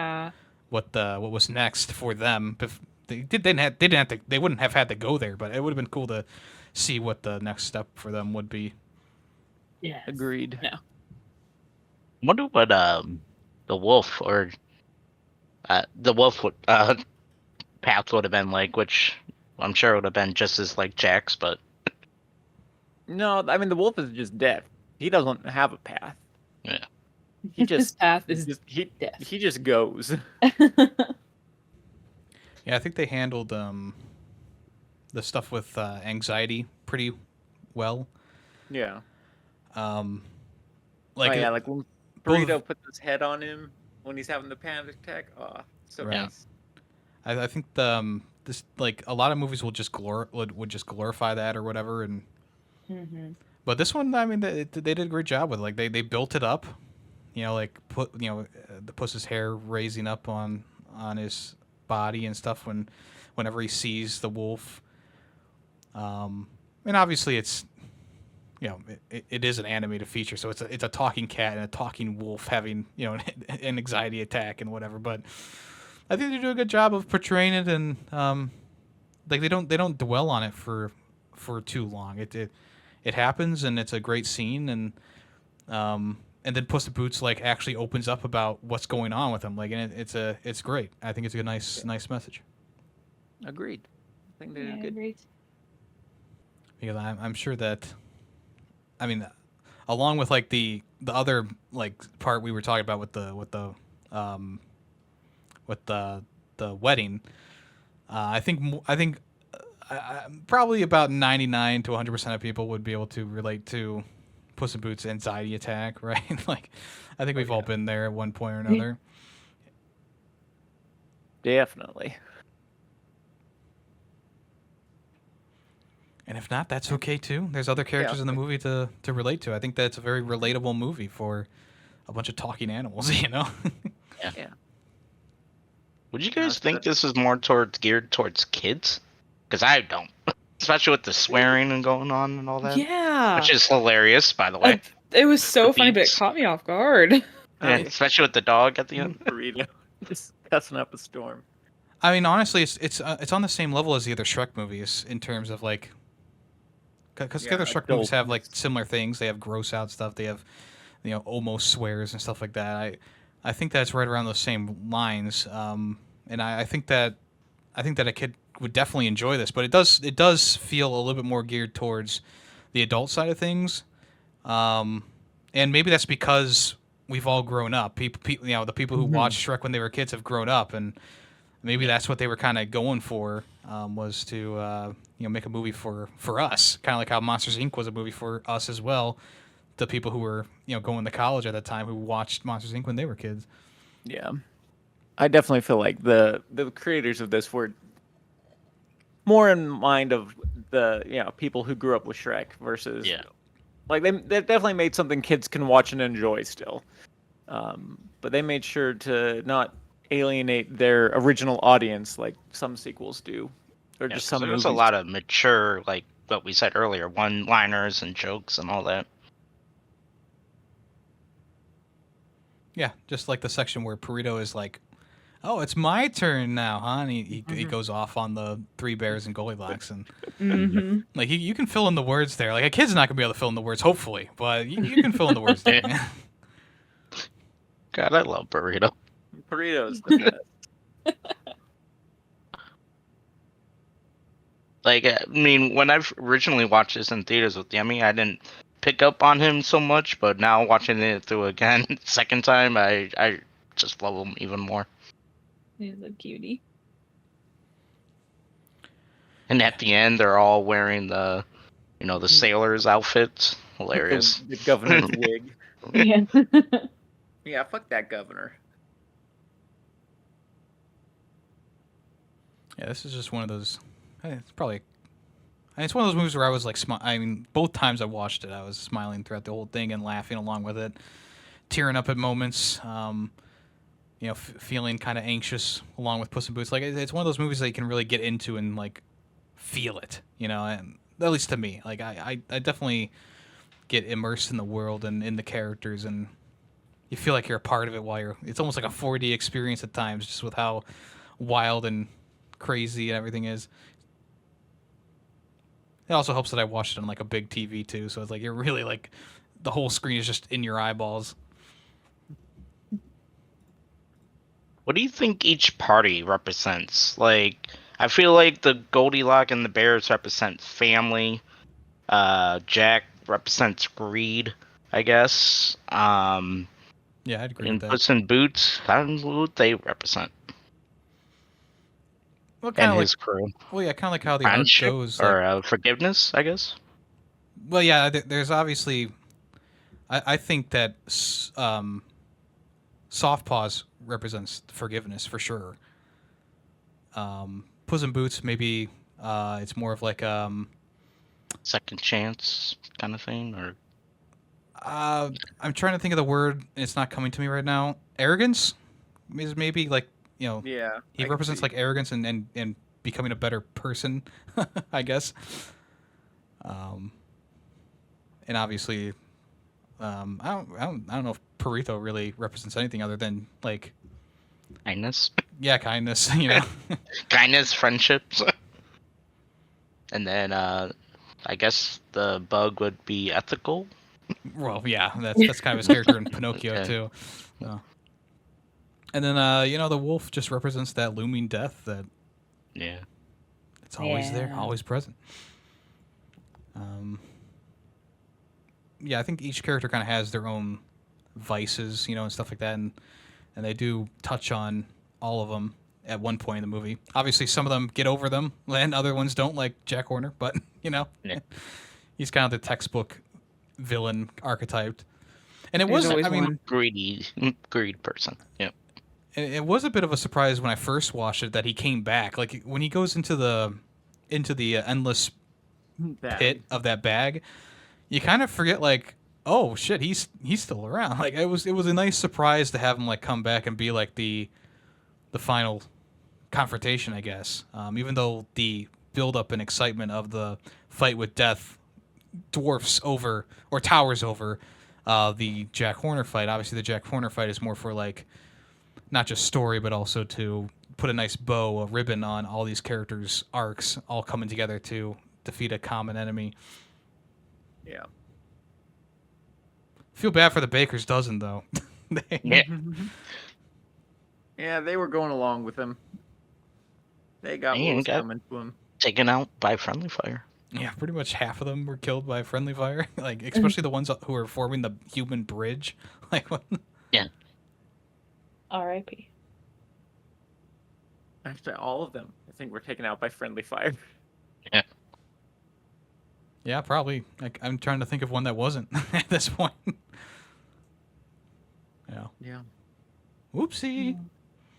what was next for them. They wouldn't have had to go there, but it would have been cool to see what the next step for them would be. Yeah. Agreed. No. I wonder what the wolf or the wolf path would have been like, which I'm sure would have been just as like Jack's, but No, I mean the wolf is just death. He doesn't have a path. yeah. He just His path is death. he just goes. Yeah, I think they handled the stuff with anxiety pretty well. Yeah. Like like when Burrito puts his head on him when he's having the panic attack. Oh, so Right. nice. I think this like a lot of movies will just would just glorify that or whatever, and but this one, I mean, they did a great job with it. Like they built it up, you know, like put the Puss's hair raising up on his body and stuff whenever he sees the wolf. And obviously it's it is an animated feature, so it's a talking cat and a talking wolf having an anxiety attack and whatever. But I think they do a good job of portraying it, and like they don't dwell on it for too long. It happens and it's a great scene, and then Puss in Boots like actually opens up about what's going on with him, like, and it's great. I think it's a nice message. Agreed. I think they did good. Agreed. Because I'm sure that, I mean, along with like the other like part we were talking about with the wedding, I think probably about 99 to 100% of people would be able to relate to Puss in Boots' anxiety attack, right? Like, I think we've all been there at one point or another. Definitely. And if not, that's okay too. There's other characters in the movie to relate to. I think that's a very relatable movie for a bunch of talking animals, Yeah. Would you guys think this is more geared towards kids? Because I don't. Especially with the swearing and going on and all that. Yeah. Which is hilarious, by the way. It was so funny, but it beats. caught me off guard. Yeah, especially with the dog at the end. Burrito just cussing up a storm. I mean, honestly, it's on the same level as the other Shrek movies in terms of like, because the other Shrek movies have like similar things. They have gross out stuff. They have, almost swears and stuff like that. I think that's right around those same lines. And I think that a kid would definitely enjoy this, but it does feel a little bit more geared towards the adult side of things. And maybe that's because we've all grown up. People, the people who watched Shrek when they were kids have grown up, and maybe that's what they were kind of going for, was to make a movie for us, kind of like how Monsters Inc. was a movie for us as well. The people who were going to college at that time who watched Monsters Inc. when they were kids. Yeah, I definitely feel like the creators of this were more in mind of the people who grew up with Shrek versus like they definitely made something kids can watch and enjoy still, but they made sure to not alienate their original audience like some sequels do, or just some. There's a lot of mature, like what we said earlier, one-liners and jokes and all that. Yeah, just like the section where Perito is like, "Oh, it's my turn now, huh?" And he goes off on the Three Bears and Goldilocks, and Mm-hmm. like you can fill in the words there. Like a kid's not gonna be able to fill in the words, hopefully, but you can fill in the words there. Man. God, I love burrito. Burritos the best. Like, I mean, when I've originally watched this in theaters with Yemmy, I didn't pick up on him so much, but now watching it through again, second time, I just love him even more. He's a cutie. And at the end, they're all wearing the sailor's outfits. Hilarious. The governor's wig. Yeah. Yeah, fuck that governor. Yeah, this is just one of those. It's probably. It's one of those movies where I was like, I mean, both times I watched it, I was smiling throughout the whole thing and laughing along with it, tearing up at moments. Feeling kind of anxious along with Puss in Boots. Like it's one of those movies that you can really get into and like feel it. And at least to me, like I definitely get immersed in the world and in the characters, and you feel like you're a part of it while you're. It's almost like a 4D experience at times, just with how wild and crazy everything is. It also helps that I watched it on like a big TV too, so it's like you're really like the whole screen is just in your eyeballs. What do you think each party represents? Like, I feel like the Goldilocks and the Bears represent family. Jack represents greed, I guess. Yeah, I'd agree And with that. Puss in Boots, I don't know what they represent. Well, kind And of like, his crew. well, yeah, kind of like how the art Friendship goes. Like, or forgiveness, I guess. well, yeah, there's obviously. I think that Soft Paws represents forgiveness for sure. Puss in Boots, maybe it's more of like Second chance kind of thing, or I'm trying to think of the word, and it's not coming to me right now. Arrogance is maybe like Yeah. he represents like arrogance and becoming a better person, I guess. And obviously, I don't know if Perito really represents anything other than like kindness. yeah, kindness. Kindness, friendships. And then I guess the bug would be ethical. Well, yeah, that's kind of his character in Pinocchio Okay. too. So. And then the wolf just represents that looming death that Yeah. it's always there, Yeah. always present. Yeah, I think each character kind of has their own vices, and stuff like that, and they do touch on all of them at one point in the movie. Obviously, some of them get over them, and other ones don't, like Jack Horner. But Yeah. he's kind of the textbook villain archetyped. And it There's was, always I mean, one. Greed person. Yeah. it was a bit of a surprise when I first watched it that he came back. Like when he goes into the endless pit of that bag, you kind of forget like, oh shit, he's still around. Like it was a nice surprise to have him like come back and be like the final confrontation, I guess. Even though the build up and excitement of the fight with death dwarfs over or towers over the Jack Horner fight. Obviously, the Jack Horner fight is more for like not just story, but also to put a nice bow, a ribbon on all these characters' arcs, all coming together to defeat a common enemy. Yeah. Feel bad for the baker's dozen though. Yeah. Yeah, they were going along with him. They got what Man, was got- coming to them. Taken out by friendly fire. Yeah, pretty much half of them were killed by friendly fire. Like especially the ones who are forming the human bridge. Like what? R.I.P. Actually, all of them, I think, were taken out by friendly fire. Yeah, probably. Like I'm trying to think of one that wasn't at this point. Yeah. Yeah. Whoopsie.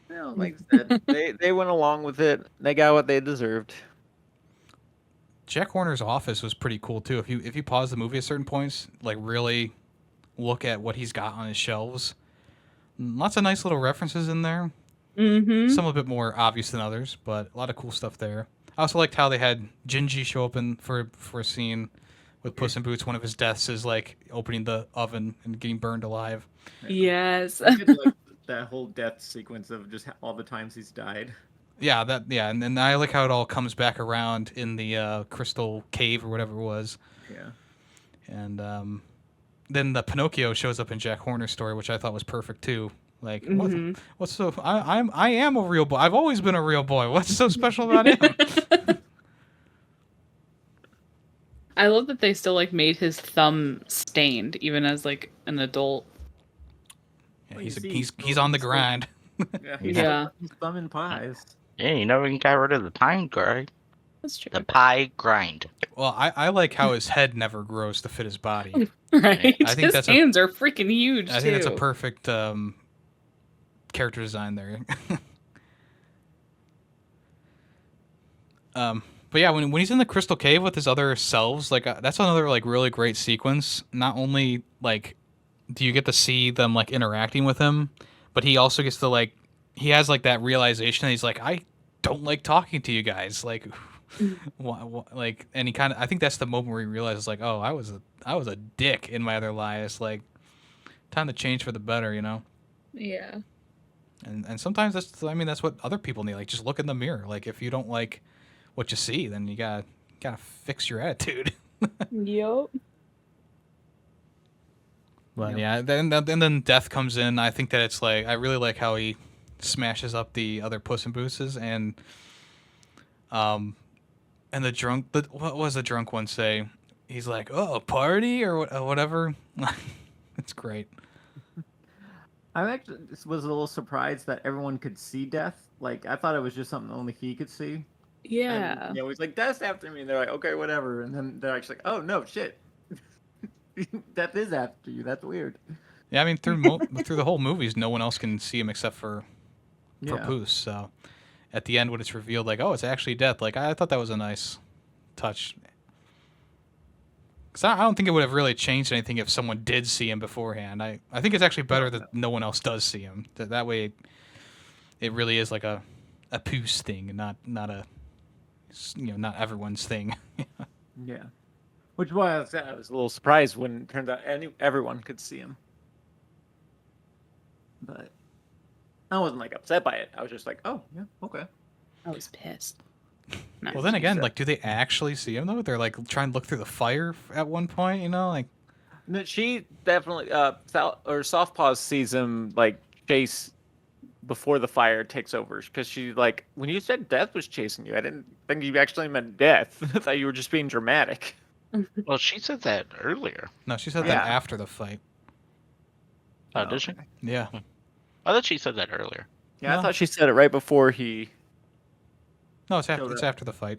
Well, like I said, they went along with it. They got what they deserved. Jack Horner's office was pretty cool too. If you pause the movie at certain points, like really look at what he's got on his shelves, lots of nice little references in there. Mm-hmm. Some a bit more obvious than others, but a lot of cool stuff there. I also liked how they had Gingy show up for a scene with Puss in Boots. One of his deaths is like opening the oven and getting burned alive. Yes. I did like that whole death sequence of just all the times he's died. Yeah, and then I like how it all comes back around in the crystal cave or whatever it was. Yeah. And then the Pinocchio shows up in Jack Horner's story, which I thought was perfect too. Like, what's so? I am a real boy. I've always been a real boy. What's so special about him? I love that they still like made his thumb stained even as like an adult. Yeah, Well, he's you see, he's on the grind. Yeah. Yeah. He's thumbing pies. Yeah, you never can get rid of the pie grind. That's true. The pie grind. Well, I like how his head never grows to fit his body. Right. I think His that's hands are freaking huge I think that's a too. perfect character design there. But yeah, when he's in the crystal cave with his other selves, like that's another like really great sequence. Not only like do you get to see them like interacting with him, but he also gets to like he has like that realization that he's like I don't like talking to you guys like like and he kind of I think that's the moment where he realizes like oh I was a dick in my other lives like time to change for the better, you know. Yeah. And sometimes that's what other people need. Like just look in the mirror. Like if you don't like what you see, then you gotta fix your attitude. Yup. But yeah, then death comes in. I think that it's like I really like how he smashes up the other Puss in Bootses and the drunk. What was the drunk one say? He's like, "Oh, a party or whatever." It's great. I actually was a little surprised that everyone could see death. Like I thought it was just something only he could see. Yeah. And, he's like, "Death's after me," and they're like, "Okay, whatever." And then they're actually like, "Oh no, shit, death is after you." That's weird. Yeah, I mean through through the whole movies, no one else can see him except for Yeah. Puss. So at the end, when it's revealed, like, oh, it's actually death. Like I thought that was a nice touch. Because I don't think it would have really changed anything if someone did see him beforehand. I think it's actually better that no one else does see him. That way, it really is like a Puss thing, and not a not everyone's thing. Yeah. Which was I was a little surprised when it turned out everyone could see him. But I wasn't like upset by it. I was just like, "Oh yeah, okay." I was pissed. Well, then again, like, do they actually see him though? They're like trying to look through the fire at one point, you know, like. No, she definitely Softpaws sees him like chase before the fire takes over because she like when you said death was chasing you, I didn't think you actually meant death. I thought you were just being dramatic. Well, she said that earlier. No, she said Yeah. that after the fight. Oh, did she? okay. Yeah. I thought she said that earlier. Yeah, I No. thought she said it right before he. No, it's Showed it's up. after the fight.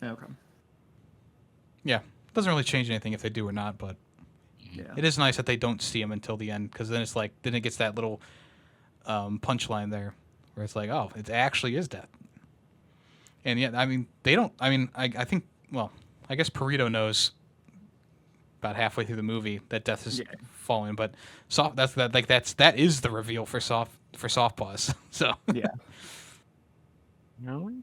Okay. Yeah, doesn't really change anything if they do or not, but Yeah. it is nice that they don't see him until the end because then it's like then it gets that little punchline there where it's like oh it actually is death. And yeah, I mean they don't. I mean I think well I guess Perito knows about halfway through the movie that death is Yeah. falling, but that is the reveal for Softpaws. So Yeah. Right.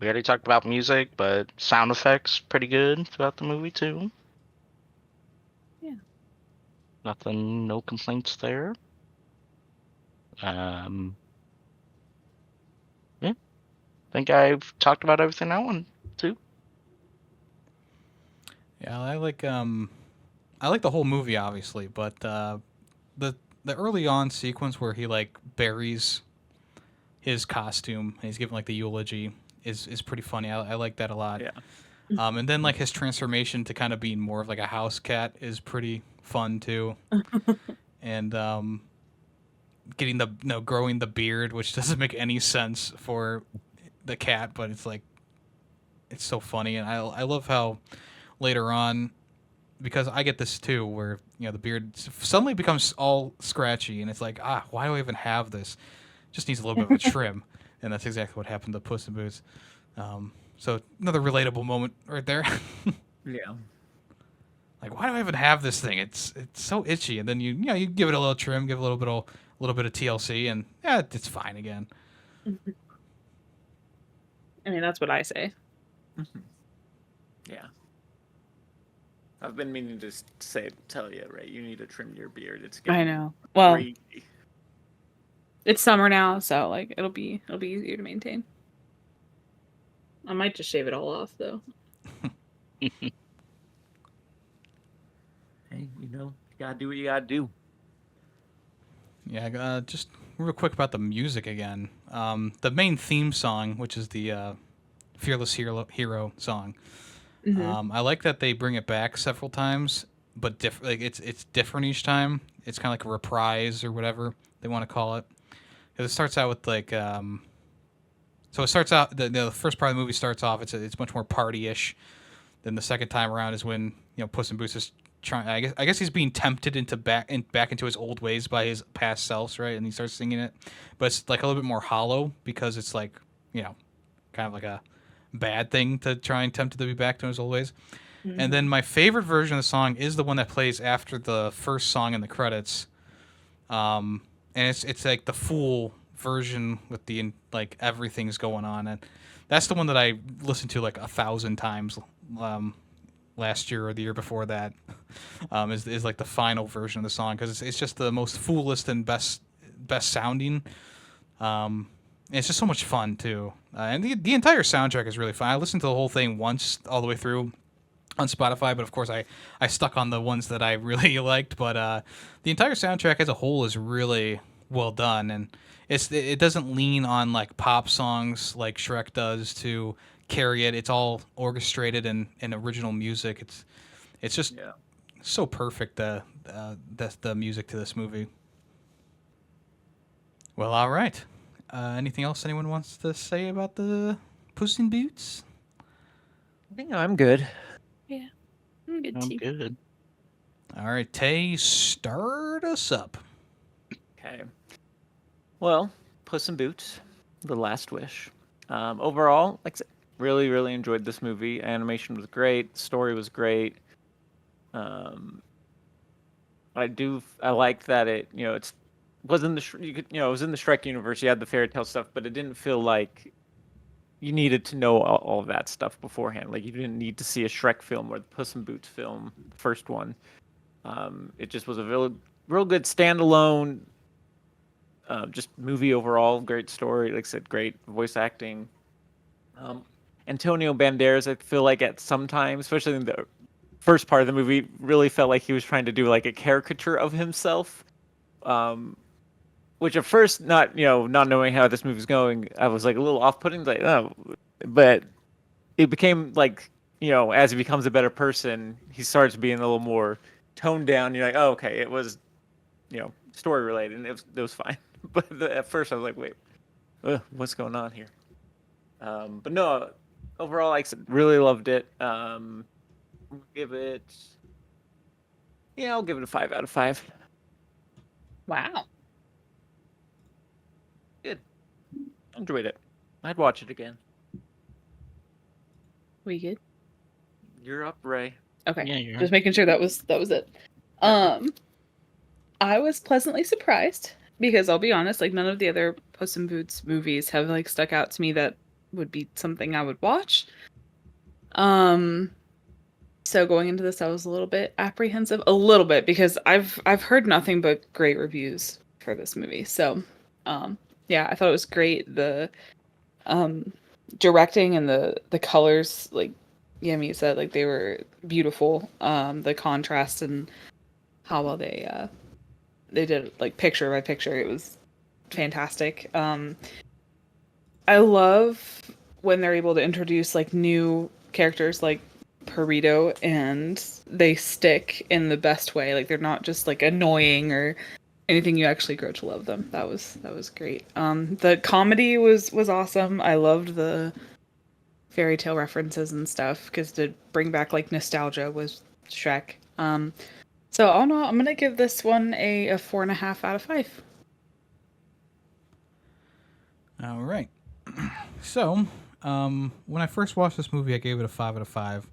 We already talked about music, but sound effects pretty good throughout the movie too. Yeah. Nothing, no complaints there. Yeah. Think I've talked about everything I want to. yeah, I like the whole movie obviously, but the early on sequence where he like buries his costume and he's giving like the eulogy is pretty funny. I like that a lot. Yeah. And then like his transformation to kind of being more of like a house cat is pretty fun too. And getting growing the beard, which doesn't make any sense for the cat, but it's like it's so funny. And I love how later on, because I get this too, where the beard suddenly becomes all scratchy, and it's like why do I even have this? Just needs a little bit of a trim, and that's exactly what happened to Puss in Boots. So another relatable moment right there. Yeah. Like, why do I even have this thing? It's so itchy, and then you give it a little trim, give it a little bit of TLC, and yeah, it's fine again. I mean, that's what I say. Yeah. I've been meaning to tell you, Ray, you need to trim your beard. It's I getting know. Well, crazy. it's summer now, so like it'll be easier to maintain. I might just shave it all off though. Hey, you gotta do what you gotta do. Yeah, just real quick about the music again. The main theme song, which is the Fearless Hero song. Mm-hmm. I like that they bring it back several times, but like it's different each time. It's kind of like a reprise or whatever they want to call it. 'Cause it starts out with like so it starts out the first part of the movie starts off it's much more party-ish. Then the second time around is when Puss in Boots is trying. I guess he's being tempted into back into his old ways by his past selves, right? And he starts singing it, but it's like a little bit more hollow because it's like kind of like a bad thing to try and tempt him to be back to his old ways. Mm-hmm. And then my favorite version of the song is the one that plays after the first song in the credits. And it's like the full version with the like everything's going on, and that's the one that I listened to like 1,000 times last year or the year before that. Is like the final version of the song because it's just the most fullest and best sounding. It's just so much fun too, and the entire soundtrack is really fun. I listened to the whole thing once all the way through on Spotify, but of course I stuck on the ones that I really liked. But the entire soundtrack as a whole is really well done, and it doesn't lean on like pop songs like Shrek does to carry it. It's all orchestrated and original music. It's just so perfect the music to this movie. Well, all right. Anything else anyone wants to say about the Puss in Boots? I think I'm good. Yeah, I'm good I'm too. good. All right, Tay, start us up. Okay. Well, Puss in Boots, The Last Wish. Overall, like I said, really, really enjoyed this movie. Animation was great. The story was great. I liked that it was in it was in the Shrek universe. You had the fairy tale stuff, but it didn't feel like you needed to know all of that stuff beforehand. Like you didn't need to see a Shrek film or the Puss in Boots film, the first one. It just was a real good standalone, just movie overall. Great story, like I said, great voice acting. Antonio Banderas, I feel like at some time, especially in the first part of the movie, really felt like he was trying to do like a caricature of himself. Which at first, not knowing how this movie's going, I was like a little off-putting, like oh, but it became like as he becomes a better person, he starts being a little more toned down. You're like, oh, okay, it was story related, and it was fine. But at first, I was like, wait, what's going on here? But no, overall, like I said, really loved it. I'll give it a 5 out of 5. Wow. Good. Enjoyed it. I'd watch it again. We good? You're up, Ray. Okay. Yeah, you're Just making sure that was it. I was pleasantly surprised because I'll be honest, like none of the other Puss in Boots movies have like stuck out to me that would be something I would watch. So going into this, I was a little bit apprehensive, because I've heard nothing but great reviews for this movie. So, yeah, I thought it was great. The directing and the colors, like Yemmy said, like they were beautiful. The contrast and how well they did it, like picture by picture. It was fantastic. I love when they're able to introduce like new characters like Perito and they stick in the best way. Like they're not just like annoying or anything. You actually grow to love them. That was great. The comedy was awesome. I loved the fairy tale references and stuff because to bring back like nostalgia was Shrek. So all in all, I'm gonna give this one a 4.5 out of 5. All right. So, when I first watched this movie, I gave it a 5 out of 5.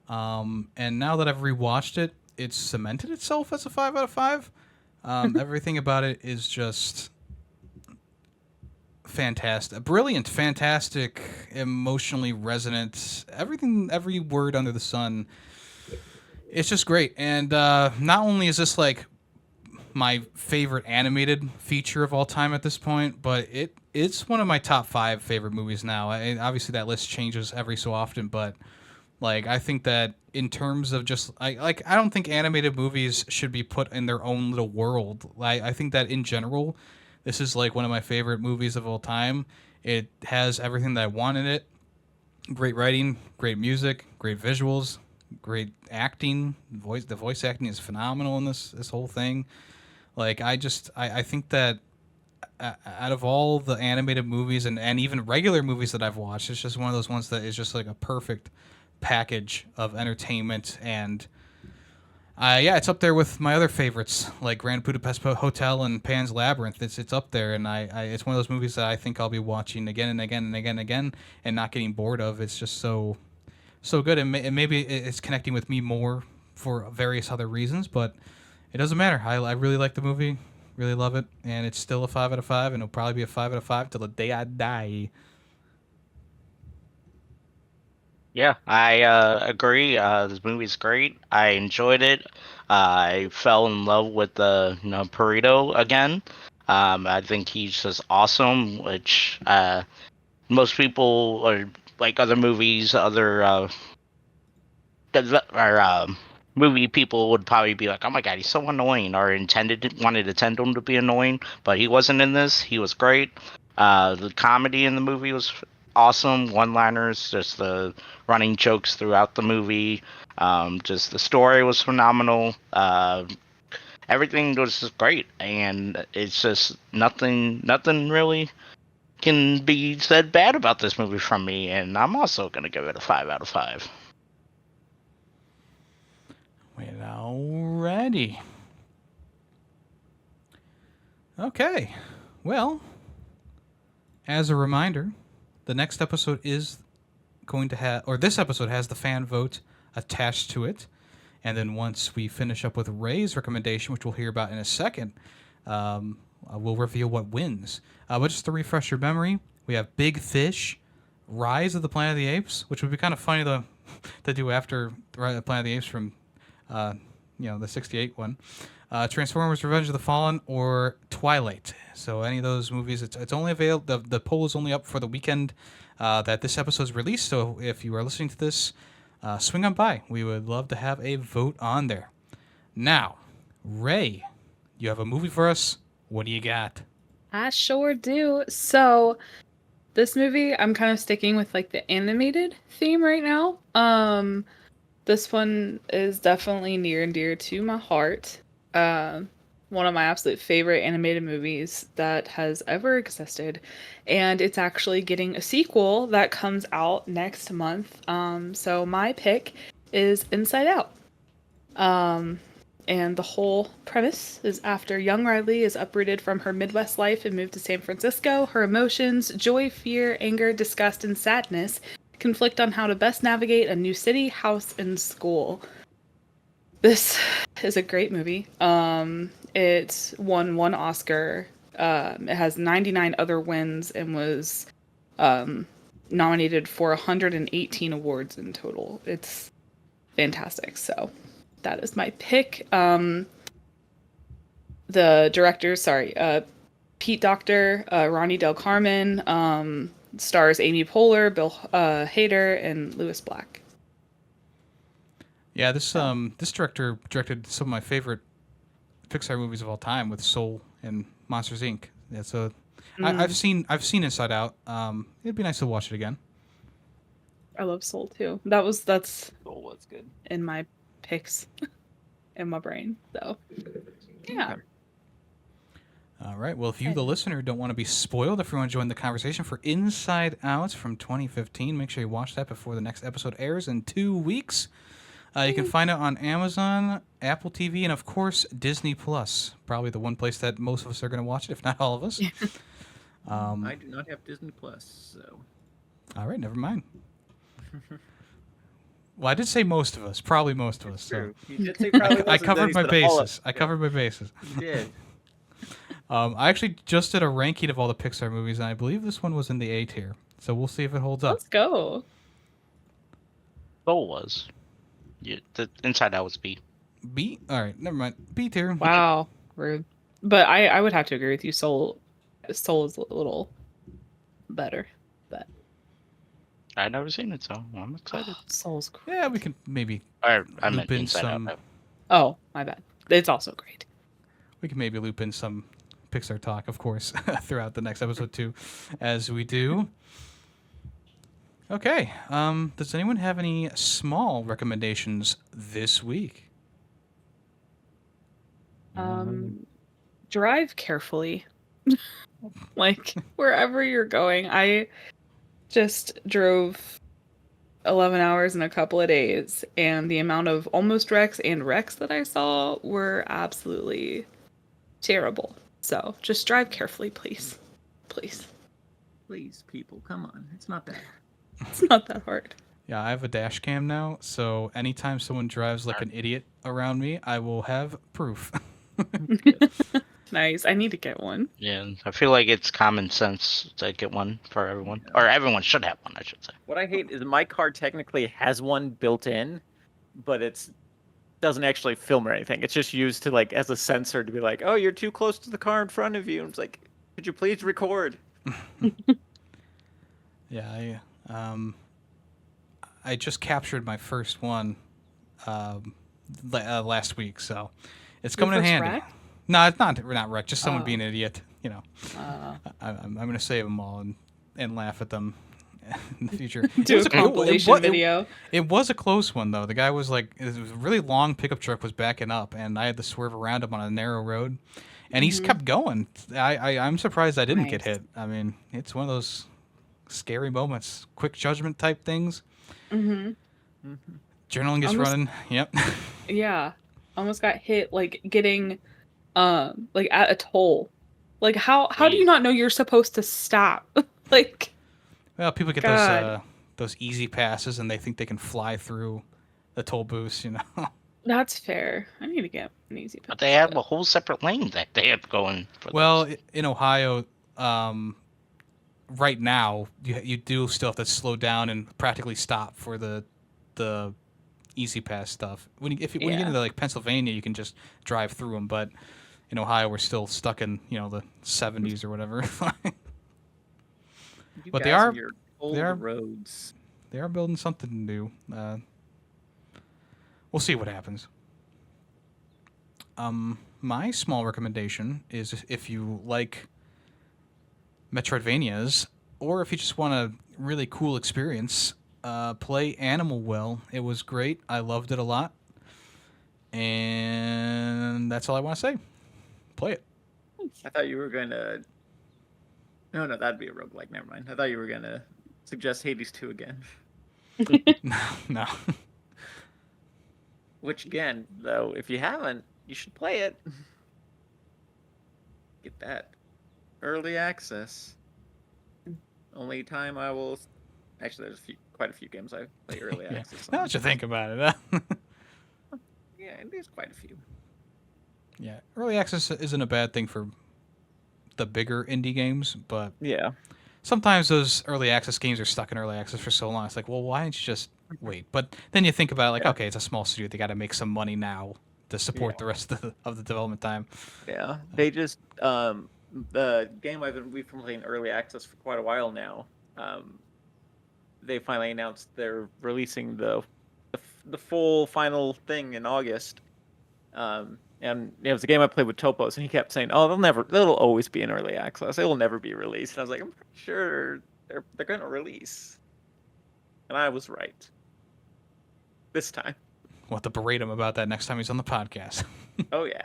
And now that I've rewatched it, it's cemented itself as a 5 out of 5. Everything about it is just fantastic, brilliant, fantastic, emotionally resonant. Everything, every word under the sun. It's just great. And not only is this like my favorite animated feature of all time at this point, but it's one of my top 5 favorite movies now. Obviously, that list changes every so often, but like I think that in terms of just I don't think animated movies should be put in their own little world. I think that in general, this is like one of my favorite movies of all time. It has everything that I want in it. Great writing, great music, great visuals, great acting. The voice acting is phenomenal in this whole thing. Like I think that out of all the animated movies and even regular movies that I've watched, it's just one of those ones that is just like a perfect package of entertainment. And yeah, it's up there with my other favorites like Grand Budapest Hotel and Pan's Labyrinth. It's up there, and I it's one of those movies that I think I'll be watching again and again and again and again and not getting bored of. It's just so good, and maybe it's connecting with me more for various other reasons, but it doesn't matter. I really like the movie, really love it, and it's still a 5 out of 5, and it'll probably be a 5 out of 5 till the day I die. Yeah, I agree. This movie's great. I enjoyed it. I fell in love with the Perito again. I think he's just awesome, which most people or like other movies, other movie people would probably be like, "Oh my god, he's so annoying," or wanted him to be annoying, but he wasn't in this. He was great. The comedy in the movie was awesome. One-liners, just the running jokes throughout the movie. Just the story was phenomenal. Everything was just great, and it's just nothing really can be said bad about this movie from me. And I'm also gonna give it a 5 out of 5. Wait, already. Okay. Well, as a reminder, the next episode is going to have, or this episode has the fan vote attached to it. And then once we finish up with Ray's recommendation, which we'll hear about in a second, we'll reveal what wins. But just to refresh your memory, we have Big Fish, Rise of the Planet of the Apes, which would be kind of funny to do after Rise of the Planet of the Apes from the 68 one. Transformers Revenge of the Fallen or Twilight. So any of those movies, it's only available, the poll is only up for the weekend that this episode is released. So if you are listening to this, swing on by. We would love to have a vote on there. Now, Ray, you have a movie for us. What do you got? I sure do. So this movie, I'm kind of sticking with like the animated theme right now. This one is definitely near and dear to my heart. One of my absolute favorite animated movies that has ever existed. And it's actually getting a sequel that comes out next month. So my pick is Inside Out. And the whole premise is after young Riley is uprooted from her Midwest life and moved to San Francisco, her emotions, joy, fear, anger, disgust, and sadness conflict on how to best navigate a new city, house, and school. This is a great movie. It won 1 Oscar. It has 99 other wins and was nominated for 118 awards in total. It's fantastic. So that is my pick. The directors, Pete Docter, Ronnie Del Carmen, stars Amy Poehler, Bill Hader, and Lewis Black. Yeah, this director directed some of my favorite Pixar movies of all time with Soul and Monsters Inc. Yeah, so I've seen Inside Out. It'd be nice to watch it again. I love Soul too. That's Soul was good. in my picks in my brain. So yeah. Okay. All right. Well, if you, the listener, don't want to be spoiled, if you want to join the conversation for Inside Out from 2015, make sure you watch that before the next episode airs in 2 weeks. You can find it on Amazon, Apple TV, and of course Disney Plus. Probably the one place that most of us are going to watch it, if not all of us. I do not have Disney Plus, so. All right, never mind. Well, I did say most of us. Probably most of us. So. You did say probably I covered my bases. I covered my bases. You did. I actually just did a ranking of all the Pixar movies, and I believe this one was in the A tier. So we'll see if it holds up. Let's go. Soul was. Yeah, the Inside Out was B. B? All right, never mind. B tier. Wow, rude. But I would have to agree with you. Soul is a little better. But I've never seen it, so I'm excited. Soul's great. Yeah, we can maybe Or I meant loop in Inside some. Out. Oh, my bad. It's also great. We can maybe loop in some Pixar talk, of course, throughout the next episode too, as we do. Okay. Does anyone have any small recommendations this week? Drive carefully. Like wherever you're going. I just drove 11 hours in a couple of days, and the amount of almost wrecks and wrecks that I saw were absolutely terrible. So just drive carefully, please. Please. Please, people, come on. It's not that. It's not that hard. Yeah, I have a dash cam now, so anytime someone drives like an idiot around me, I will have proof. Nice. I need to get one. Yeah, I feel like it's common sense to get one for everyone, or everyone should have one, I should say. What I hate is my car technically has one built in, but it's doesn't actually film or anything. It's just used to like as a sensor to be like, oh, you're too close to the car in front of you. And it's like, could you please record? Yeah, I just captured my first one last week, so it's coming in first handy. wreck? No, it's not wrecked. Just someone Oh. being an idiot. You know, I'm gonna save them all and laugh at them in the future. Do a compilation video. It was a close one though. The guy was like, it was a really long pickup truck was backing up, and I had to swerve around him on a narrow road, and he's kept going. I'm surprised I didn't get Nice. hit. I mean, it's one of those scary moments, quick judgment type things. Mm-hmm. Journaling is Almost- running. Yep. Yeah. Almost got hit like getting like at a toll. Like how do you not know you're supposed to stop? Like Well, people get God. those easy passes, and they think they can fly through the toll booths. You know. that's fair. I need to get an easy But they have a whole separate lane that they have going for Well, those. in Ohio, right now you do still have to slow down and practically stop for the easy pass stuff. When you get Yeah. into like Pennsylvania, you can just drive through them, but in Ohio we're still stuck in the 70s or whatever. You But they guys are- and your old are- roads. They are building something new. We'll see what happens. My small recommendation is if you like Metroidvanias, or if you just want a really cool experience, play Animal Well. It was great. I loved it a lot. And that's all I want to say. Play it. I thought you were going to... No, that'd be a roguelike. Never mind. I thought you were going to suggest Hades 2 again. No. Which, again, though, if you haven't, you should play it. Get that. Early access. Only time I will... Actually, there's quite a few games I play early Yeah. access Now on. that you think about it. Yeah, there's quite a few. Yeah. Early access isn't a bad thing for the bigger indie games, but Yeah. sometimes those early access games are stuck in early access for so long. It's like, well, why didn't you just wait? But then you think about it, like, Yeah. okay, it's a small studio. They got to make some money now to support Yeah. the rest of the development time. Yeah. They just... the game we've been playing early access for quite a while now. They finally announced they're releasing the full final thing in August. And it was a game I played with Topos, and he kept saying, "Oh, they'll always be in early access. They will never be released." And I was like, "I'm pretty sure they're going to release," and I was right. This time. We'll have to berate him about that next time he's on the podcast. Oh yeah,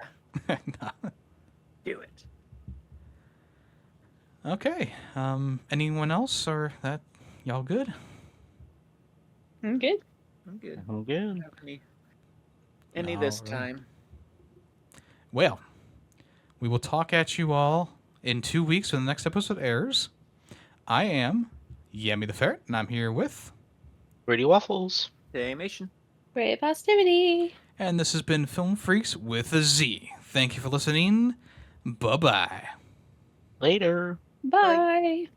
No. do it. Okay. Anyone else, or that y'all good? I'm good. I'm good. Oh, good. Have any this All right. time? Well, we will talk at you all in 2 weeks when the next episode airs. I am Yemmy the Ferret, and I'm here with... Pretty Waffles. Damnation. Great positivity. And this has been Film Freaks with a Z. Thank you for listening. Bye-bye. Later. Bye.